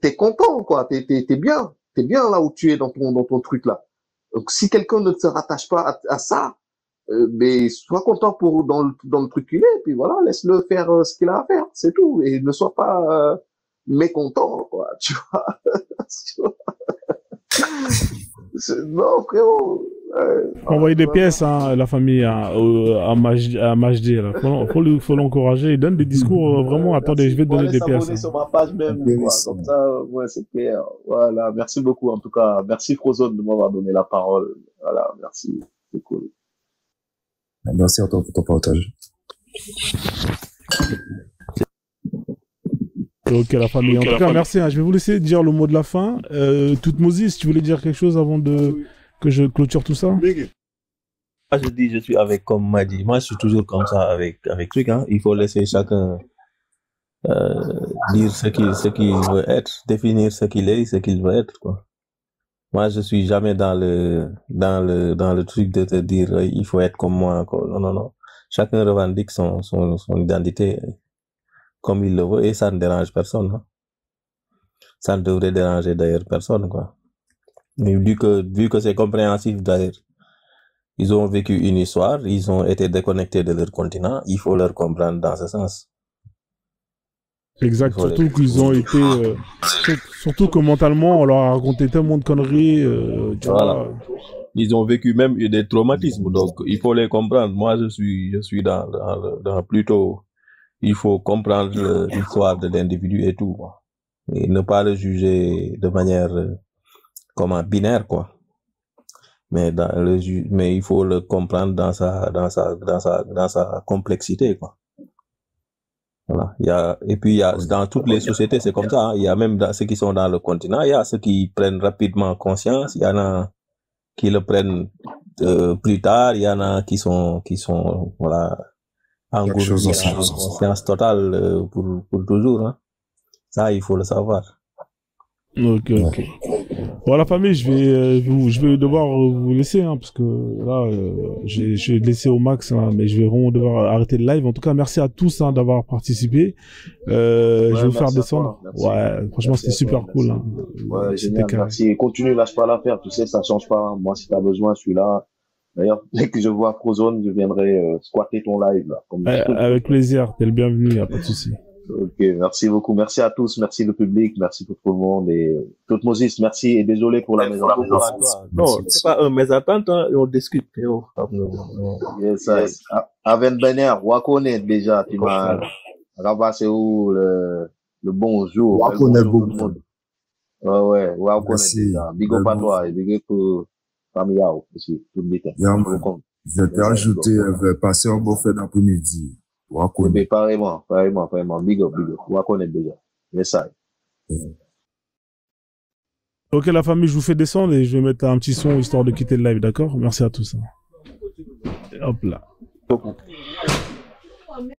t'es content, quoi. T'es bien. T'es bien là où tu es dans ton truc là. Donc, si quelqu'un ne se rattache pas à ça, mais sois content dans le truc qu'il est, puis voilà, laisse-le faire ce qu'il a à faire, c'est tout. Et ne sois pas mécontent, quoi, tu vois. Non, frérot. Envoyer des pièces, hein, la famille, à Majdi, là. Faut l'encourager. Il donne des discours, vraiment, attendez, je vais te donner des pièces. Hein. Sur ma page même, quoi. Comme ça, ouais, c'est clair. Voilà. Merci beaucoup, en tout cas. Merci, Frozone, de m'avoir donné la parole. Voilà, merci. C'est cool. Merci à toi pour ton partage. Ok, la famille. En tout cas, merci. Hein. Je vais vous laisser dire le mot de la fin. Toutmoses, si tu voulais dire quelque chose avant que je clôture tout ça. Moi, je dis, je suis avec, comme m'a dit. Moi, je suis toujours comme ça avec truc, hein. Il faut laisser chacun dire ce qu'il veut être, définir ce qu'il est, ce qu'il veut être, quoi. Moi, je suis jamais dans le truc de te dire, il faut être comme moi, quoi. Non, non, non. Chacun revendique son identité comme il le veut et ça ne dérange personne, hein. Ça ne devrait déranger d'ailleurs personne, quoi. Mais vu que c'est compréhensif d'ailleurs, ils ont vécu une histoire, ils ont été déconnectés de leur continent, il faut leur comprendre dans ce sens. Exact, surtout qu'ils ont été, surtout que mentalement, on leur a raconté tellement de conneries, tu vois. Ils ont vécu même des traumatismes, donc il faut les comprendre. Moi, je suis dans plutôt, il faut comprendre l'histoire de l'individu et tout, quoi. Et ne pas le juger de manière, binaire, quoi. Mais il faut le comprendre dans sa complexité, quoi. Voilà. Il y a dans toutes les sociétés, c'est comme ça, hein. Il y a même ceux qui sont dans le continent, il y a ceux qui prennent rapidement conscience, il y en a qui le prennent, plus tard, il y en a qui sont, voilà, engourdis en conscience totale, pour toujours, hein. Ça, il faut le savoir. Ok. Bon, la famille, je vais devoir vous laisser, hein, parce que là, je vais laisser au max, hein, mais je vais vraiment devoir arrêter le live. En tout cas, merci à tous, hein, d'avoir participé. Je vais vous faire descendre. Ouais, franchement, c'était super cool, hein. Ouais, génial, merci. Continue, lâche pas l'affaire, tu sais, ça change pas. Moi, si t'as besoin, je suis là. D'ailleurs, dès que je vois Frozone, je viendrai squatter ton live, là. Avec plaisir, t'es le bienvenu, y a pas de souci. Ok, merci beaucoup. Merci à tous. Merci le public. Merci pour tout le monde. Et Toutmoses, merci. Et désolé pour la mésentente. Non, c'est pas un mésentente, hein, on discute. Yes. Aven Bener, Wakone, déjà, tu m'as ramassé où le bonjour. Wakone beaucoup. Ouais, Wakone déjà. Big up à toi et big up pour Famiao aussi. Tout le temps. Je t'ai ajouté, passer un beau fait d'après-midi. Mais pareillement. Big up. Wakone déjà. Message. Ok, la famille, je vous fais descendre et je vais mettre un petit son histoire de quitter le live, d'accord? Merci à tous. Hop là.